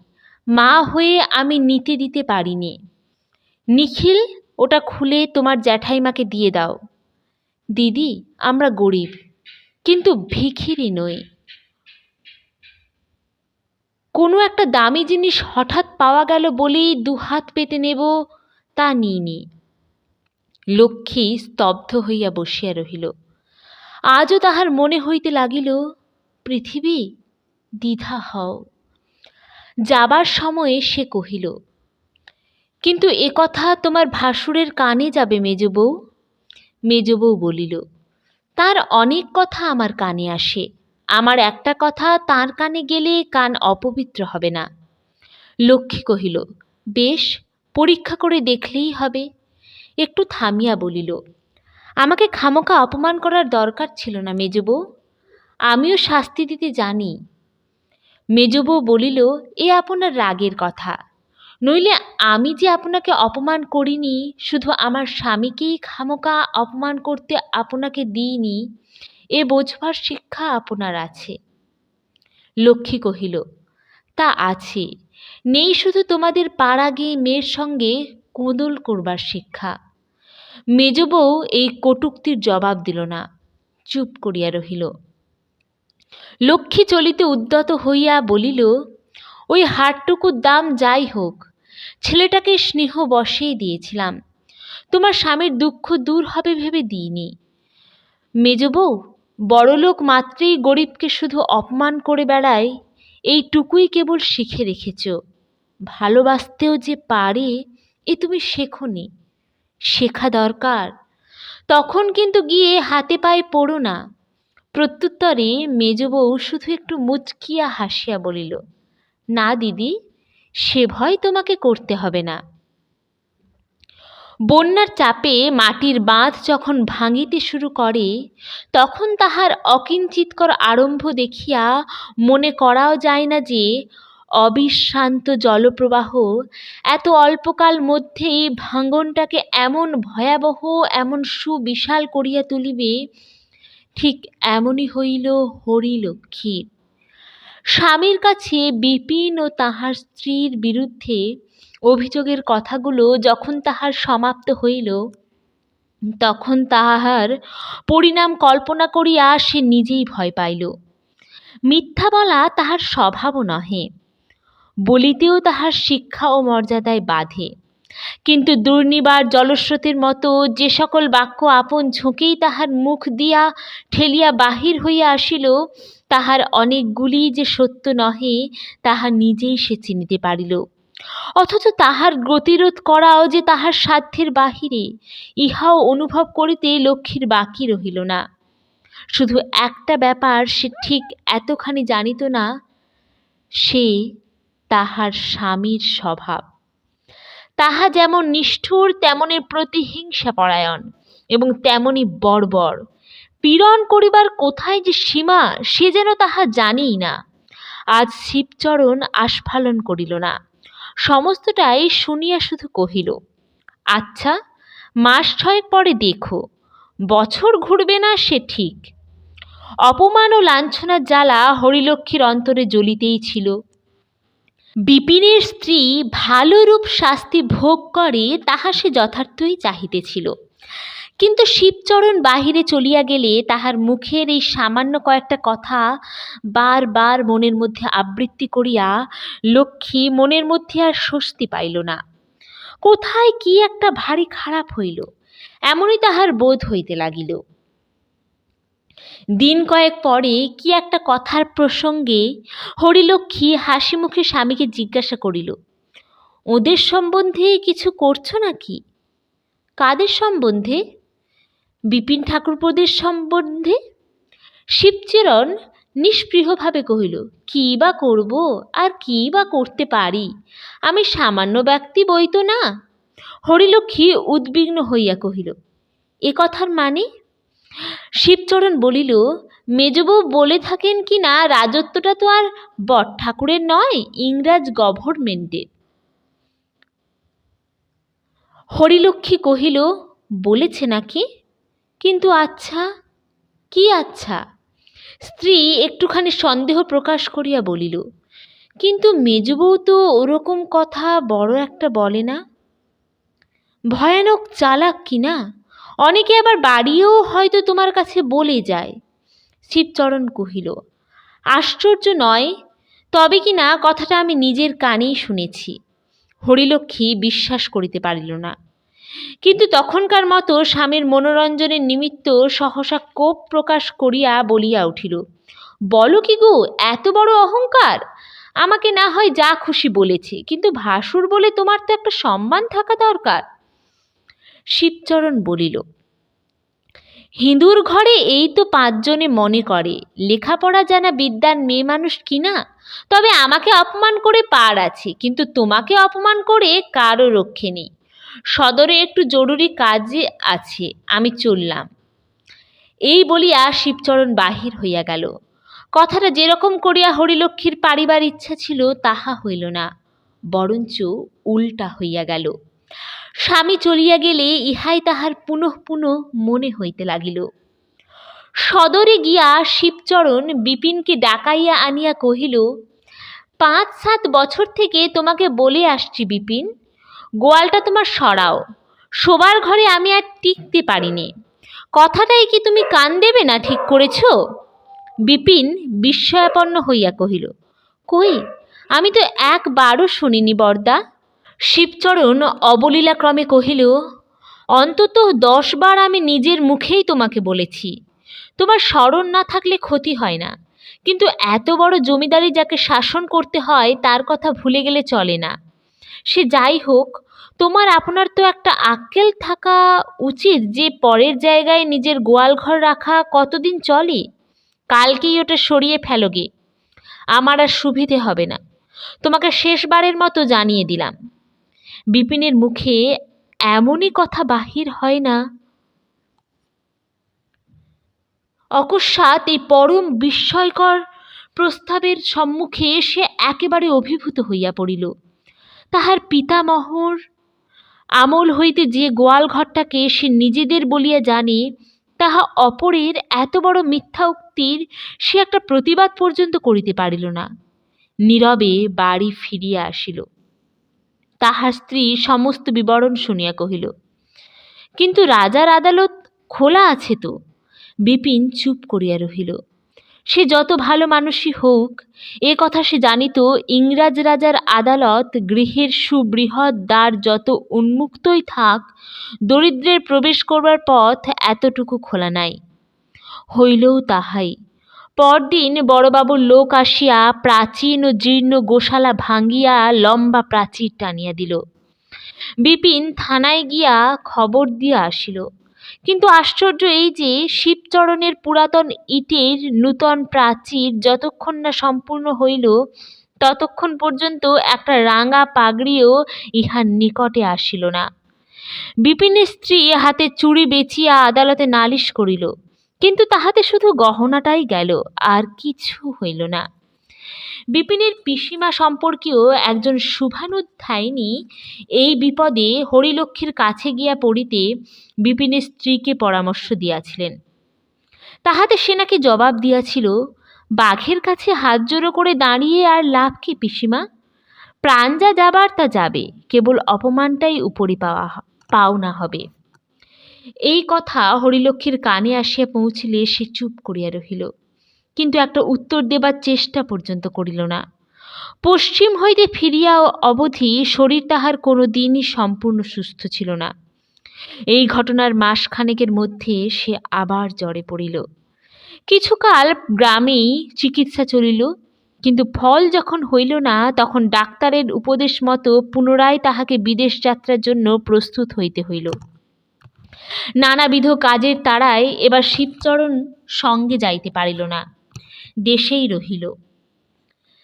মা হয়ে আমি নিতে দিতে পারি নে। নিখিল, ওটা খুলে তোমার জ্যাঠাইমাকে দিয়ে দাও। দিদি, আমরা গরিব, কিন্তু ভিখিরি নই। কোনো একটা দামি জিনিস হঠাৎ পাওয়া গেল বলেই দুহাত পেতে নেব, তা নিইনি। লক্ষ্মী স্তব্ধ হইয়া বসিয়া রহিল। আজও তাহার মনে হইতে লাগিল, পৃথিবী, দ্বিধা হও। যাবার সময়ে সে কহিল, কিন্তু এ কথা তোমার ভাসুরের কানে যাবে মেজ বউ। মেজ বউ বলিল, তার অনেক কথা আমার কানে আসে, আমার একটা কথা তার কানে গেলে কান অপবিত্র হবে না। লক্ষ্মী কহিল, বেশ, পরীক্ষা করে দেখলেই হবে। একটু থামিয়া বলিল, আমাকে খামোকা অপমান করার দরকার ছিল না মেজ বউ, আমিও শাস্তি দিতে জানি। মেজ বউ বলিল, এ আপনার রাগের কথা, নইলে আমি যে আপনাকে অপমান করিনি, শুধু আমার স্বামীকেই খামোকা অপমান করতে আপনাকে দিইনি, এ বোঝবার শিক্ষা আপনার আছে। লক্ষ্মী কহিল, তা আছে, নেই শুধু তোমাদের পাড়া গিয়ে মেয়ের সঙ্গে কোঁদল করবার শিক্ষা। মেজ বউ এই কটূক্তির জবাব দিল না, চুপ করিয়া রহিল। লক্ষ্মী চলিতে উদ্যত হইয়া বলিল, ওই হারটুকুর দাম যাই হোক, ছেলেটাকে স্নেহ বশেই দিয়েছিলাম, তোমার স্বামীর দুঃখ দূর হবে ভেবে দিইনি। মেজ বউ, বড়লোক মাত্রেই গরিবকে শুধু অপমান করে বেড়ায়, এইটুকুই কেবল শিখে রেখেছ। ভালোবাসতেও যে পারে, এ তুমি শেখোনি। শেখা দরকার, তখন কিন্তু গিয়ে হাতে পায়ে পড়ো না। প্রত্যুত্তরে মেজ বউ শুধু একটু মুচকিয়া হাসিয়া বলিল, না দিদি, সে ভয় তোমাকে করতে হবে না। বন্যার চাপে মাটির বাঁধ যখন ভাঙিতে শুরু করে, তখন তাহার অকিঞ্চিৎকর আরম্ভ দেখিয়া মনে করাও যায় না যে অবিশ্রান্ত জলপ্রবাহ এত অল্পকাল মধ্যেই ভাঙনটাকে এমন ভয়াবহ, এমন সুবিশাল করিয়া তুলিবে। ঠিক এমনই হইল হরিলক্ষ্মীর। স্বামীর কাছে বিপিন ও তাহার স্ত্রীর বিরুদ্ধে অভিযোগের কথাগুলো যখন তাহার সমাপ্ত হইল, তখন তাহার পরিণাম কল্পনা করিয়া সে নিজেই ভয় পাইল। মিথ্যা বলা তাহার স্বভাবও নহে, বলিতেও তাহার শিক্ষা ও মর্যাদায় বাধে, কিন্তু দুর্নিবার জলস্রোতের মতো যে সকল বাক্য আপন ঝোঁকেই তাহার মুখ দিয়া ঠেলিয়া বাহির হইয়া আসিল, তাহার অনেকগুলি যে সত্য নহে তাহা নিজেই সে চিনিতে পারিল। অথচ তাহার গতিরোধ করাও যে তাহার সাধ্যের বাহিরে, ইহাও অনুভব করিতে লক্ষ্মীর বাকি রহিল না। শুধু একটা ব্যাপার সে ঠিক এতখানি জানিত না, সে তাহার স্বামীর স্বভাব। তাহা যেমন নিষ্ঠুর, তেমনি প্রতিহিংসাপরায়ণ এবং তেমনি বর্বর। পীড়ন করিবার কোথায় যে সীমা, সে যেন তাহা জানেই না। আজ শিবচরণ আস্ফালন করিল না, সমস্তটাই শুনিয়া শুধু কহিল, আচ্ছা, মাস ছয়েক পরে দেখো, বছর ঘুরবে না সে ঠিক। অপমান ও লাঞ্ছনার জ্বালা হরিলক্ষ্মীর অন্তরে জ্বলিতেই ছিল। বিপিনের স্ত্রী ভালোরূপ শাস্তি ভোগ করে তাহা সে যথার্থই চাহিতেছিল, কিন্তু শিবচরণ বাহিরে চলিয়া গেলে তাহার মুখের এই সামান্য কয়েকটা কথা বার বার মনের মধ্যে আবৃত্তি করিয়া লক্ষ্মী মনের মধ্যে আর স্বস্তি পাইল না। কোথায় কি একটা ভারী খারাপ হইল, এমনই তাহার বোধ হইতে লাগিল। দিন কয়েক পরে কি একটা কথার প্রসঙ্গে হরিলক্ষ্মী হাসি মুখে স্বামীকে জিজ্ঞাসা করিল, ওদের সম্বন্ধে কিছু করছো নাকি? কাদের সম্বন্ধে? বিপিন ঠাকুরপোদের সম্বন্ধে। শিবচরণ নিস্পৃহভাবে কহিল, কী বা করব, আর কী বা করতে পারি, আমি সামান্য ব্যক্তি বই তো না। হরিলক্ষ্মী উদ্বিগ্ন হইয়া কহিল, এ কথার মানে? শিবচরণ বলিল, মেজবউ বলে থাকেন কি না, রাজত্বটা তো আর বট ঠাকুরের নয়, ইংরাজ গভর্নমেন্টের। হরিলক্ষ্মী কহিল, বলেছে নাকি? কিন্তু আচ্ছা, কি আচ্ছা? স্ত্রী একটুখানি সন্দেহ প্রকাশ করিয়া বলিল, কিন্তু মেজবউ তো ওরকম কথা বড় একটা বলে না। ভয়ানক চালাক কি না, অনেকে আবার বাড়িয়েও হয়তো তোমার কাছে বলে যায়। শিবচরণ কহিল, আশ্চর্য নয়, তবে কি না কথাটা আমি নিজের কানেই শুনেছি। হরিলক্ষ্মী বিশ্বাস করিতে পারিল না, কিন্তু তখনকার মতো স্বামীর মনোরঞ্জনের নিমিত্ত সহসা কোপ প্রকাশ করিয়া বলিয়া উঠিল, বলো কি গো, এত বড় অহংকার! আমাকে না হয় যা খুশি বলেছে, কিন্তু ভাসুর বলে তোমার তো একটা সম্মান থাকা দরকার। শিবচরণ বলিল, হিঁদুর ঘরে এই তো 5 জনে মনে করে লেখাপড়া জানা বিদ্যান মেয়ে মানুষ কিনা, তবে আমাকে অপমান করে পার আছে, কিন্তু তোমাকে অপমান করে কারও রক্ষে নেই। সদরে একটু জরুরি কাজে আছে, আমি চললাম। এই বলিয়া শিবচরণ বাহির হইয়া গেল। কথাটা যেরকম করিয়া হরিলক্ষ্মীর পারিবার ইচ্ছা ছিল তাহা হইল না, বরঞ্চ উল্টা হইয়া গেল। স্বামী চলিয়া গেলে ইহাই তাহার পুনঃ পুনঃ মনে হইতে লাগিল। সদরে গিয়া শিবচরণ বিপিনকে ডাকাইয়া আনিয়া কহিল, 5-7 বছর থেকে তোমাকে বলে আসছি বিপিন, গোয়ালটা তোমার সরাও। শোবার ঘরে আমি আর টিকতে পারিনি। কথাটাই কি তুমি কান দেবে না ঠিক করেছ? বিপিন বিস্ময়াপন্ন হইয়া কহিল, কই, আমি তো একবারও শুনিনি বরদা। শিবচরণ অবলীলাক্রমে কহিল, অন্তত 10 বার আমি নিজের মুখেই তোমাকে বলেছি। তোমার স্মরণ না থাকলে ক্ষতি হয় না, কিন্তু এত বড় জমিদারি যাকে শাসন করতে হয় তার কথা ভুলে গেলে চলে না। সে যাই হোক, তোমার আপনার তো একটা আক্কেল থাকা উচিত যে পরের জায়গায় নিজের গোয়াল ঘর রাখা কতদিন চলে। কালকেই ওটা সরিয়ে ফেলোগে, আমার আর সুবিধে হবে না। তোমাকে শেষবারের মতো জানিয়ে দিলাম। বিপিনের মুখে এমনই কথা বাহির হয় না। অকস্মাৎ এই পরম বিস্ময়কর প্রস্তাবের সম্মুখে সে একেবারে অভিভূত হইয়া পড়িল। তাহার পিতামহর আমল হইতে যে গোয়াল ঘরটাকে সে নিজেদের বলিয়া জানে, তাহা অপরের এত বড় মিথ্যা উক্তির সে একটা প্রতিবাদ পর্যন্ত করিতে পারিল না। নীরবে বাড়ি ফিরিয়া আসিল। তাহার স্ত্রী সমস্ত বিবরণ শুনিয়া কহিল, কিন্তু রাজার আদালত খোলা আছে তো। বিপিন চুপ করিয়া রহিল। সে যত ভালো মানুষই হোক, এ কথা সে জানিত ইংরাজ রাজার আদালত গৃহের সুবৃহৎ দ্বার যত উন্মুক্তই থাক, দরিদ্রের প্রবেশ করবার পথ এতটুকু খোলা নাই। হইলও তাহাই। পরদিন বড়বাবুর লোক আসিয়া প্রাচীন ও জীর্ণ গোশালা ভাঙ্গিয়া লম্বা প্রাচীর টানিয়া দিল। বিপিন থানায় গিয়া খবর দিয়া আসিল। কিন্তু আশ্চর্য এই যে শিবচরণের পুরাতন ইটের নূতন প্রাচীর যতক্ষণ না সম্পূর্ণ হইল, ততক্ষণ পর্যন্ত একটা রাঙা পাগড়িও ইহার নিকটে আসিল না। বিপিনের স্ত্রী হাতে চুড়ি বেচিয়া আদালতে নালিশ করিল, কিন্তু তাহাতে শুধু গহনাটাই গেল, আর কিছু হইল না। বিপিনের পিসিমা সম্পর্কীয় একজন শুভানুধ্যায়িনী এই বিপদে হরিলক্ষ্মীর কাছে গিয়া পড়িতে বিপিনের স্ত্রীকে পরামর্শ দিয়াছিলেন। তাহাতে সে নাকি জবাব দিয়াছিল, বাঘের কাছে হাত জোড়ো করে দাঁড়িয়ে আর লাভ কি পিসিমা? প্রাণ যা যাবার তা যাবে, কেবল অপমানটাই উপরি পাওনা হবে। এই কথা হরিলক্ষ্মীর কানে আসিয়া পৌঁছিলে সে চুপ করিয়া রহিল, কিন্তু একটা উত্তর দেবার চেষ্টা পর্যন্ত করিল না। পশ্চিম হইতে ফিরিয়া অবধি শরীর তাহার কোনো দিনই সম্পূর্ণ সুস্থ ছিল না। এই ঘটনার মাসখানেকের মধ্যে সে আবার জ্বরে পড়িল। কিছুকাল গ্রামেই চিকিৎসা চলিল, কিন্তু ফল যখন হইল না, তখন ডাক্তারের উপদেশ মতো পুনরায় তাহাকে বিদেশ যাত্রার জন্য প্রস্তুত হইতে হইল। নানাবিধ কাজের তাড়ায় এবার শিবচরণ সঙ্গে যাইতে পারিল না, দেশেই রহিল।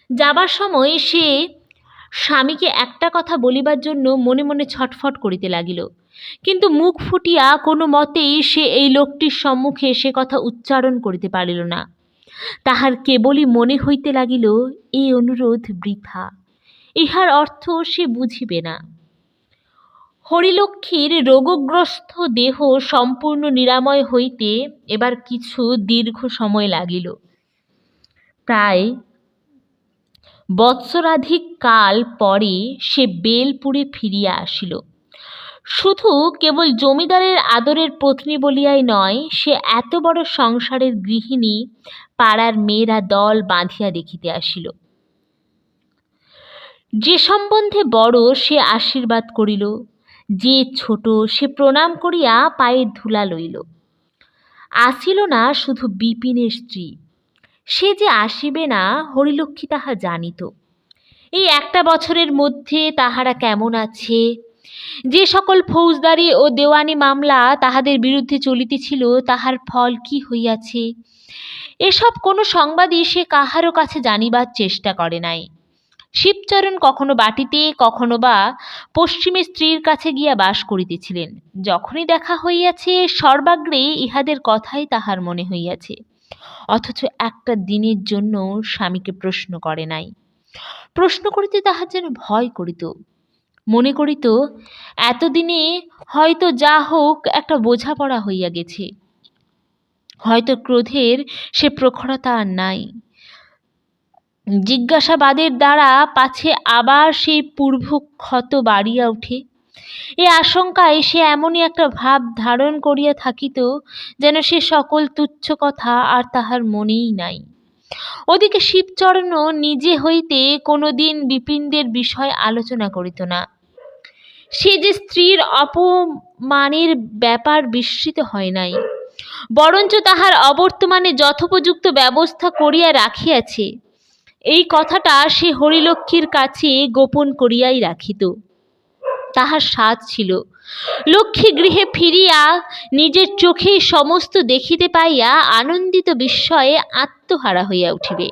যাবার সময় সে স্বামীকে একটা কথা বলিবার জন্য মনে মনে ছটফট করিতে লাগিল, কিন্তু মুখ ফুটিয়া কোনো মতেই সে এই লোকটির সম্মুখে সে কথা উচ্চারণ করিতে পারিল না। তাহার কেবলই মনে হইতে লাগিল এই অনুরোধ বৃথা, ইহার অর্থ সে বুঝিবে না। হরিলক্ষ্মীর রোগগ্রস্ত দেহ সম্পূর্ণ নিরাময় হইতে এবার কিছু দীর্ঘ সময় লাগিল। প্রায় বৎসরাধিক কাল পরে সে বেলপুরে ফিরিয়া আসিল। শুধু কেবল জমিদারের আদরের পত্নী বলিয়াই নয়, সে এত বড় সংসারের গৃহিণী পাড়ার মেয়েরা দল বাঁধিয়া দেখিতে আসিল। যে সম্বন্ধে বড় সে আশীর্বাদ করিল, যে ছোট সে প্রণাম করিয়া পায়ের ধুলা লইল। আসিল না শুধু বিপিনের স্ত্রী, সে যে আসিবে না হরিলক্ষ্মী তাহা জানিত। এই একটা বছরের মধ্যে তাহারা কেমন আছে, যে সকল ফৌজদারি ও দেওয়ানি মামলা তাহাদের বিরুদ্ধে চলিতেছিল তাহার ফল কি হইয়াছে, এসব কোনো সংবাদই সে কাহারও কাছে জানিবার চেষ্টা করে নাই। শিবচরণ কখনো বাটিতে, কখনো বা পশ্চিমে স্ত্রীর কাছে গিয়া বাস করিতেছিলেন। যখনই দেখা হইয়াছে সর্বাগ্রে ইহাদের কথাই তাহার মনে হইয়াছে, অথচ একটা দিনের জন্য স্বামীকে প্রশ্ন করে নাই। প্রশ্ন করিতে তাহার যেন ভয় করিত। মনে করিত এতদিনে হয়তো যা হোক একটা বোঝাপড়া হইয়া গেছে, হয়তো ক্রোধের সে প্রখরতা আর নাই। জিজ্ঞাসাবাদের দ্বারা পাছে আবার সেই পূর্ব ক্ষত বাড়িয়া উঠে, এ আশঙ্কায় সে এমনই একটা ভাব ধারণ করিয়া থাকিত যেন সে সকল তুচ্ছ কথা আর তাহার মনেই নাই। ওদিকে শিবচরণও নিজে হইতে কোনোদিন বিপিনদের বিষয় আলোচনা করিত না। সে যে স্ত্রীর অপমানের ব্যাপার বিস্মৃত হয় নাই, বরঞ্চ তাহার অবর্তমানে যথোপযুক্ত ব্যবস্থা করিয়া রাখিয়াছে, এই কথাটা সে হরিলক্ষ্মীর কাছে গোপন করিয়াই রাখিত। তাহার সাধ ছিল লক্ষ্মী গৃহে ফিরিয়া নিজের চোখে সমস্ত দেখিতে পাইয়া আনন্দিত বিস্ময়ে আত্মহারা হইয়া উঠিবে।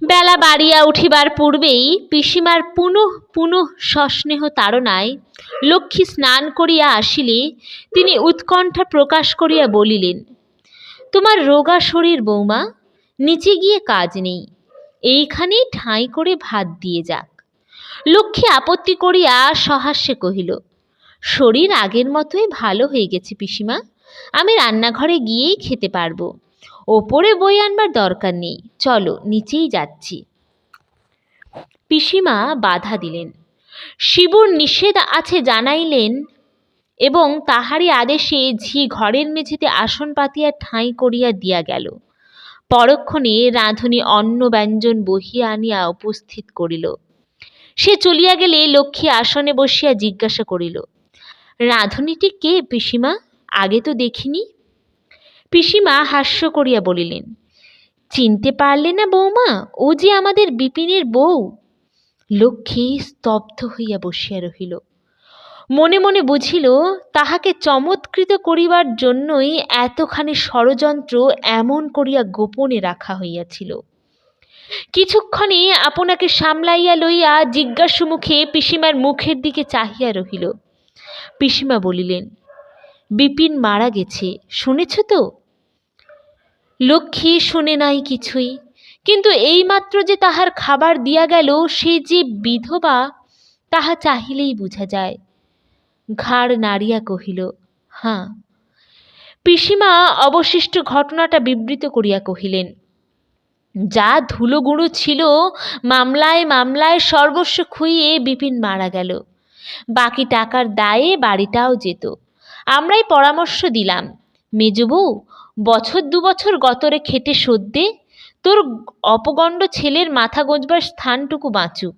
বেলা বাড়িয়া উঠিবার পূর্বেই পিসিমার পুনঃ পুনঃ সস্নেহ তাড়নায় লক্ষ্মী স্নান করিয়া আসিলে তিনি উৎকণ্ঠা প্রকাশ করিয়া বলিলেন, তোমার রোগা শরীর বৌমা, নিচে গিয়ে কাজ নেই, এইখানেই ঠাঁই করে ভাত দিয়ে যাক। লক্ষ্মী আপত্তি করিয়া সহাস্যে কহিল, শরীর আগের মতোই ভালো হয়ে গেছে পিসিমা, আমি রান্নাঘরে গিয়েই খেতে পারবো, ওপরে বই আনবার দরকার নেই, চলো নিচেই যাচ্ছি। পিসিমা বাধা দিলেন, শিবুর নিষেধ আছে জানাইলেন এবং তাহারই আদেশে ঝি ঘরের মেঝেতে আসন পাতিয়া ঠাঁই করিয়া দিয়া গেল। পরক্ষণে রাঁধুনি অন্ন ব্যঞ্জন বহিয়া আনিয়া উপস্থিত করিল। সে চলিয়া গেলে লক্ষ্মী আসনে বসিয়া জিজ্ঞাসা করিল, রাঁধুনিটি কে পিসিমা, আগে তো দেখিনি? পিসিমা হাস্য করিয়া বলিলেন, চিনতে পারলে না বৌমা, ও যে আমাদের বিপিনের বউ। লক্ষ্মী স্তব্ধ হইয়া বসিয়া রহিল। মনে মনে বুঝিল তাহাকে চমৎকৃত করিবার জন্যই এতখানি ষড়যন্ত্র এমন করিয়া গোপনে রাখা হইয়াছিল। কিছুক্ষণে আপনাকে সামলাইয়া লইয়া জিজ্ঞাসু মুখে পিসিমার মুখের দিকে চাহিয়া রহিল। পিসিমা বলিলেন, বিপিন মারা গেছে, শুনেছ তো? লক্ষ্মী শুনে নাই কিছুই, কিন্তু এইমাত্র যে তাহার খাবার দিয়া গেল সে যে বিধবা তাহা চাহিলেই বুঝা যায়। ঘাড় নাড়িয়া কহিল, হাঁ। পিসিমা অবশিষ্ট ঘটনাটা বিবৃত করিয়া কহিলেন, যা ধুলো গুঁড়ো ছিল মামলায় মামলায় সর্বস্ব খুইয়ে বিপিন মারা গেল, বাকি টাকার দায়ে বাড়িটাও যেত। আমরাই পরামর্শ দিলাম, মেজবউ বছর 2 বছর গতরে খেটে শোধ দে, তোর অপগণ্ড ছেলের মাথা গোঁজবার স্থানটুকু বাঁচুক।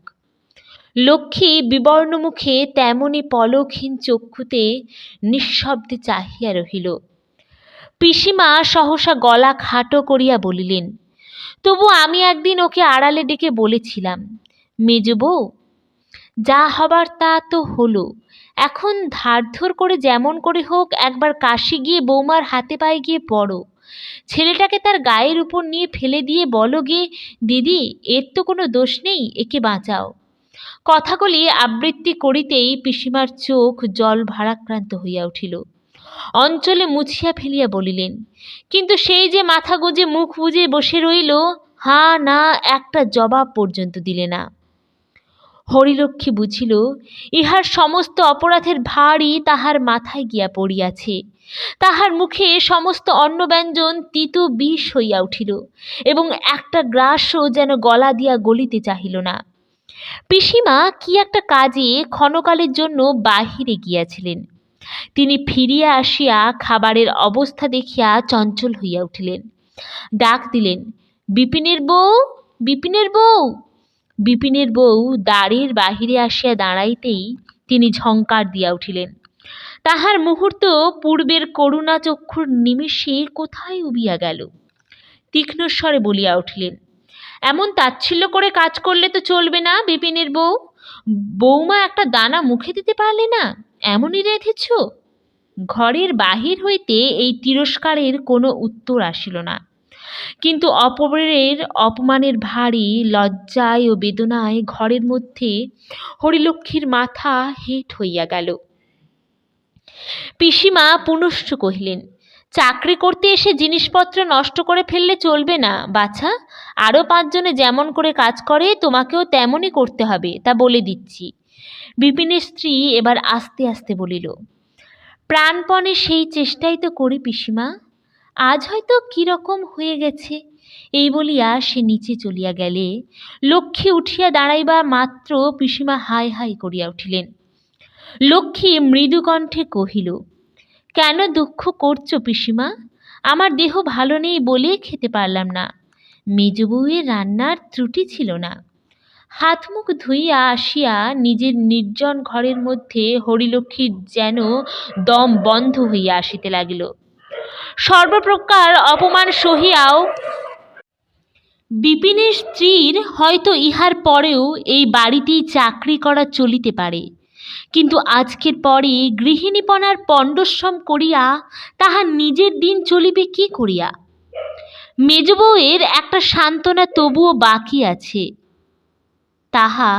লক্ষ্মী বিবর্ণ মুখে তেমনি পলকহীন চক্ষুতে নিঃশব্দে চাহিয়া রহিল। পিসিমা সহসা গলা খাটো করিয়া বলিলেন, তবু আমি একদিন ওকে আড়ালে ডেকে বলেছিলাম, মেজবউ যা হবার তা তো হলো, এখন ধারধর করে যেমন করে হোক একবার কাশি গিয়ে বৌমার হাতে পায়ে গিয়ে পড়ো, ছেলেটাকে তার গায়ের উপর নিয়ে ফেলে দিয়ে বলো গে, দিদি এর তো কোনো দোষ নেই, একে বাঁচাও। কথাগুলি আবৃত্তি করিতেই পিসিমার চোখ জল ভারাক্রান্ত হইয়া উঠিল। অঞ্চলে মুছিয়া ফেলিয়া বলিলেন, কিন্তু সেই যে মাথা গুজে মুখ বুজে বসে রইল, হা না একটা জবাব পর্যন্ত দিলে না। হরিলক্ষ্মী বুঝিল ইহার সমস্ত অপরাধের ভারই তাহার মাথায় গিয়া পড়িয়াছে। তাহার মুখে সমস্ত অন্নব্যঞ্জন তিতো বিষ হইয়া উঠিল এবং একটা গ্রাসও যেন গলা দিয়া গলিতে চাহিল না। পিসিমা কি একটা কাজে ক্ষণকালের জন্য বাহিরে গিয়াছিলেন। তিনি ফিরিয়া আসিয়া খাবারের অবস্থা দেখিয়া চঞ্চল হইয়া উঠিলেন। ডাক দিলেন, বিপিনের বউ, বিপিনের বউ। বিপিনের বউ দ্বারের বাহিরে আসিয়া দাঁড়াইতেই তিনি ঝঙ্কার দিয়া উঠিলেন। তাহার মুহূর্ত পূর্বের করুণা চক্ষুর নিমেষে কোথায় উবিয়া গেল। তীক্ষ্ণ স্বরে বলিয়া উঠিলেন, এমন তাচ্ছিল্য করে কাজ করলে তো চলবে না বিপিনের বউ। বৌমা একটা দানা মুখে দিতে পারলে না, এমনই রেঁধেছ। ঘরের বাহির হইতে এই তিরস্কারের কোনো উত্তর আসিল না, কিন্তু অপরের অপমানের ভারী লজ্জায় ও বেদনায় ঘরের মধ্যে হরিলক্ষ্মীর মাথা হেঁট হইয়া গেল। পিসিমা পুনশ্চ কহিলেন, চাকরি করতে এসে জিনিসপত্র নষ্ট করে ফেললে চলবে না বাছা। আরও 5 জনে যেমন করে কাজ করে তোমাকেও তেমনই করতে হবে, তা বলে দিচ্ছি। বিপিনের স্ত্রী এবার আস্তে আস্তে বলিল, প্রাণপণে সেই চেষ্টাই তো করি পিসিমা। আজ হয়তো কীরকম হয়ে গেছে। এই বলিয়া সে নিচে চলিয়া গেলে লক্ষ্মী উঠিয়া দাঁড়াইবা মাত্র পিসিমা হাই হাই করিয়া উঠিলেন। লক্ষ্মী মৃদু কণ্ঠে কহিল, কেন দুঃখ করছো পিসিমা? আমার দেহ ভালো নেই বলে খেতে পারলাম না। মেজ বউয়ের রান্নার ত্রুটি ছিল না। হাত মুখ ধুইয়া আসিয়া নিজের নির্জন ঘরের মধ্যে হরিলক্ষ্মীর যেন দম বন্ধ হইয়া আসিতে লাগিল। সর্বপ্রকার অপমান সহিয়াও বিপিনের স্ত্রীর হয়তো ইহার পরেও এই বাড়িতেই চাকরি করা চলিতে পারে, কিন্তু আজকের পরে গৃহিণীপনার পণ্ডশ্রম করিয়া তাহার নিজের দিন চলিবে কি করিয়া? মেজ বউয়ের একটা সান্ত্বনা তবুও বাকি আছে, তাহা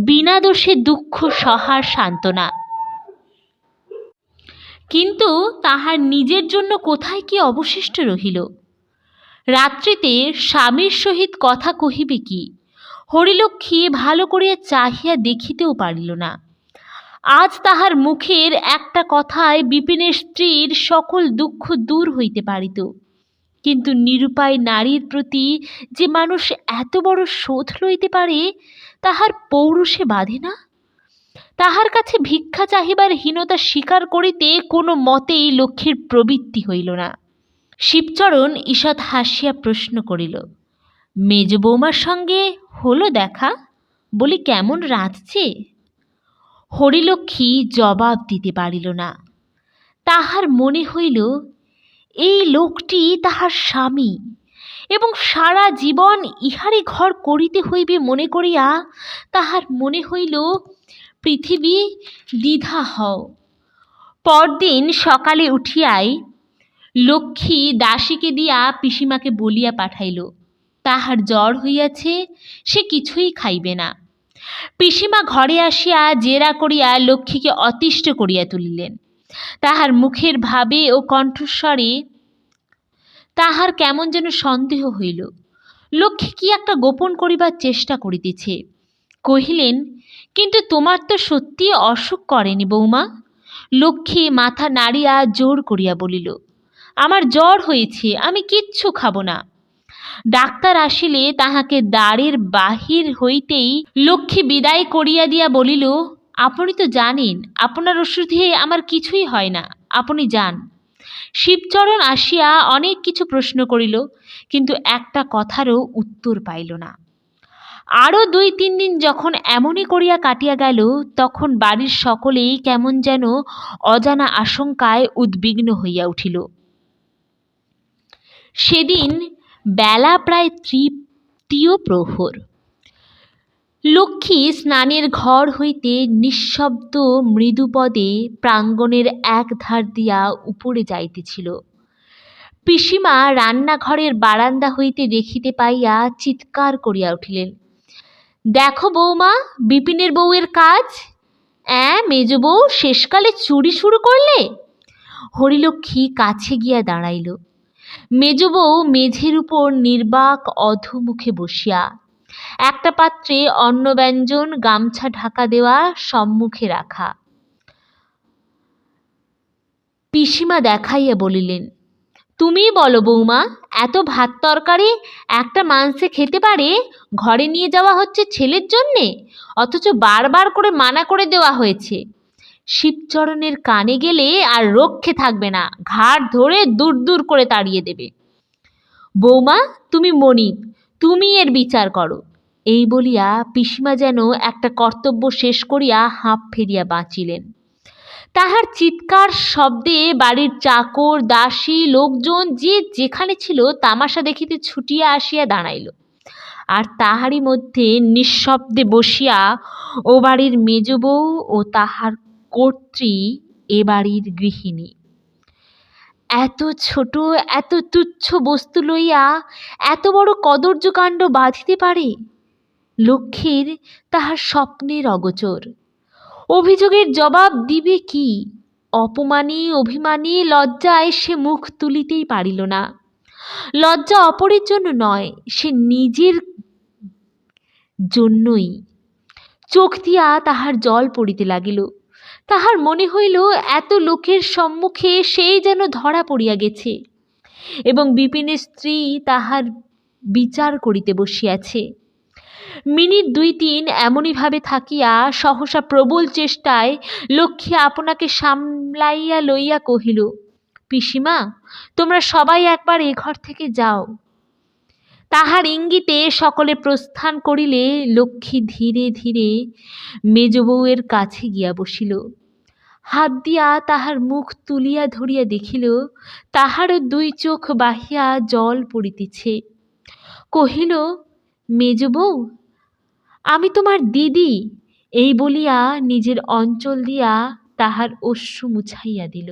বিনা দোষে দুঃখ সহার সান্ত্বনা। কিন্তু তাহার নিজের জন্য কোথায় কি অবশিষ্ট রহিল? রাত্রিতে স্বামীর সহিত কথা কহিবে কি? হরিলক্ষ্মী ভালো করিয়া চাহিয়া দেখিতেও পারিল না। আজ তাহার মুখের একটা কথায় বিপিনের স্ত্রীর সকল দুঃখ দূর হইতে পারিত, কিন্তু নিরুপায় নারীর প্রতি যে মানুষ এত বড় শোধ লইতে পারে তাহার পৌরুষে বাধে না। তাহার কাছে ভিক্ষা চাহিবার হীনতা স্বীকার করিতে কোনো মতেই লক্ষ্মীর প্রবৃত্তি হইল না। শিবচরণ ঈষৎ হাসিয়া প্রশ্ন করিল, মেজ বৌমার সঙ্গে হলো দেখা? বলি কেমন রাঁধছে? হরিলক্ষ্মী জবাব দিতে পারিল না। তাহার মনে হইল এই লোকটি তাহার স্বামী এবং সারা জীবন ইহারই ঘর করিতে হইবে মনে করিয়া তাহার মনে হইল পৃথিবী দ্বিধা হও। পরদিন সকালে উঠিয়াই লক্ষ্মী দাসীকে দিয়া পিসিমাকে বলিয়া পাঠাইল, তাহার জ্বর হইয়াছে, সে কিছুই খাইবে না। পিসিমা ঘরে আসিয়া জেরা করিয়া লক্ষ্মীকে অতিষ্ঠ করিয়া তুলিলেন। তাহার মুখের ভাবে ও কণ্ঠস্বরে তাহার কেমন যেন সন্দেহ হইল। লক্ষ্মী কি একটা গোপন করিবার চেষ্টা করিতেছে। কহিলেন, কিন্তু তোমার তো সত্যি অসুখ করেনি বৌমা? লক্ষ্মী মাথা নাড়িয়া জোর করিয়া বলিল, আমার জ্বর হয়েছে, আমি কিচ্ছু খাব না। ডাক্তার আসিলে তাহাকে দ্বারের বাহির হইতেই লক্ষ্মী বিদায় করিয়া দিয়া বলিল, আপনি তো জানেন আপনার ওষুধে আমার কিছুই হয় না, আপনি যান। শিবচরণ আসিয়া অনেক কিছু প্রশ্ন করিল, কিন্তু একটা কথারও উত্তর পাইল না। আরও 2-3 দিন যখন এমনই করিয়া কাটিয়া গেল, তখন বাড়ির সকলেই কেমন যেন অজানা আশঙ্কায় উদ্বিগ্ন হইয়া উঠিল। সেদিন বেলা প্রায় 3য় প্রহর। লক্ষ্মী স্নানের ঘর হইতে নিঃশব্দ মৃদুপদে প্রাঙ্গণের এক ধার দিয়া উপরে যাইতেছিল। পিসিমা রান্নাঘরের বারান্দা হইতে দেখিতে পাইয়া চিৎকার করিয়া উঠিলেন, দেখো বৌমা, বিপিনের বউয়ের কাজ। মেজ বউ শেষকালে চুরি শুরু করলে? হরিলক্ষ্মী কাছে গিয়া দাঁড়াইল। মেজ বউ মেঝের উপর নির্বাক অধোমুখে বসিয়া একটা পাত্রে অন্নব্যঞ্জন গামছা ঢাকা দেওয়া সম্মুখে রাখা। পিসিমা দেখাইয়া বলিলেন, তুমিই বলো বৌমা, এত ভাত তরকারি একটা মানুষে খেতে পারে? ঘরে নিয়ে যাওয়া হচ্ছে ছেলের জন্যে, অথচ বারবার করে মানা করে দেওয়া হয়েছে। শিবচরণের কানে গেলে আর রক্ষে থাকবে না, ঘাড় ধরে দূর দূর করে তাড়িয়ে দেবে। বৌমা, তুমি মনিব, তুমি এর বিচার করো। এই বলিয়া পিসিমা যেন একটা কর্তব্য শেষ করিয়া হাঁপ ফেরিয়া বাঁচিলেন। তাহার চিৎকার শব্দে বাড়ির চাকর দাসী লোকজন যে যেখানে ছিল তামাশা দেখিতে ছুটিয়া আসিয়া দাঁড়াইল। আর তাহারই মধ্যে নিঃশব্দে বসিয়া ও বাড়ির মেজ বউ ও তাহার কর্ত্রী এ বাড়ির গৃহিণী। এত ছোট এত তুচ্ছ বস্তু লইয়া এত বড় কদর্য কাণ্ড বাঁধিতে পারে? লক্ষ্মীর তাহার স্বপ্নের অগোচর। অভিযোগের জবাব দিবে কি? অপমানী অভিমানী লজ্জায় সে মুখ তুলিতেই পারিল না। লজ্জা অপরের জন্য নয়, সে নিজের জন্যই। চোখ দিয়া তাহার জল পড়িতে লাগিল। তাহার মনে হইল এত লোকের সম্মুখে সেই যেন ধরা পড়িয়া গেছে এবং বিপিনের স্ত্রী তাহার বিচার করিতে বসিয়াছে। মিনিট 2-3 এমনইভাবে থাকিয়া সহসা প্রবল চেষ্টায় লক্ষ্মী আপনাকে সামলাইয়া লইয়া কহিল, পিসিমা, তোমরা সবাই একবার এ ঘর থেকে যাও। তাহার ইঙ্গিতে সকলে প্রস্থান করিলে লক্ষ্মী ধীরে ধীরে মেজ বউয়ের কাছে গিয়া বসিল। হাত দিয়া তাহার মুখ তুলিয়া ধরিয়া দেখিল তাহারও 2 চোখ বাহিয়া জল পড়িতেছে। কহিল, মেজ বউ, আমি তোমার দিদি। এই বলিয়া নিজের অঞ্চল দিয়া তাহার অশ্রু মুছাইয়া দিল।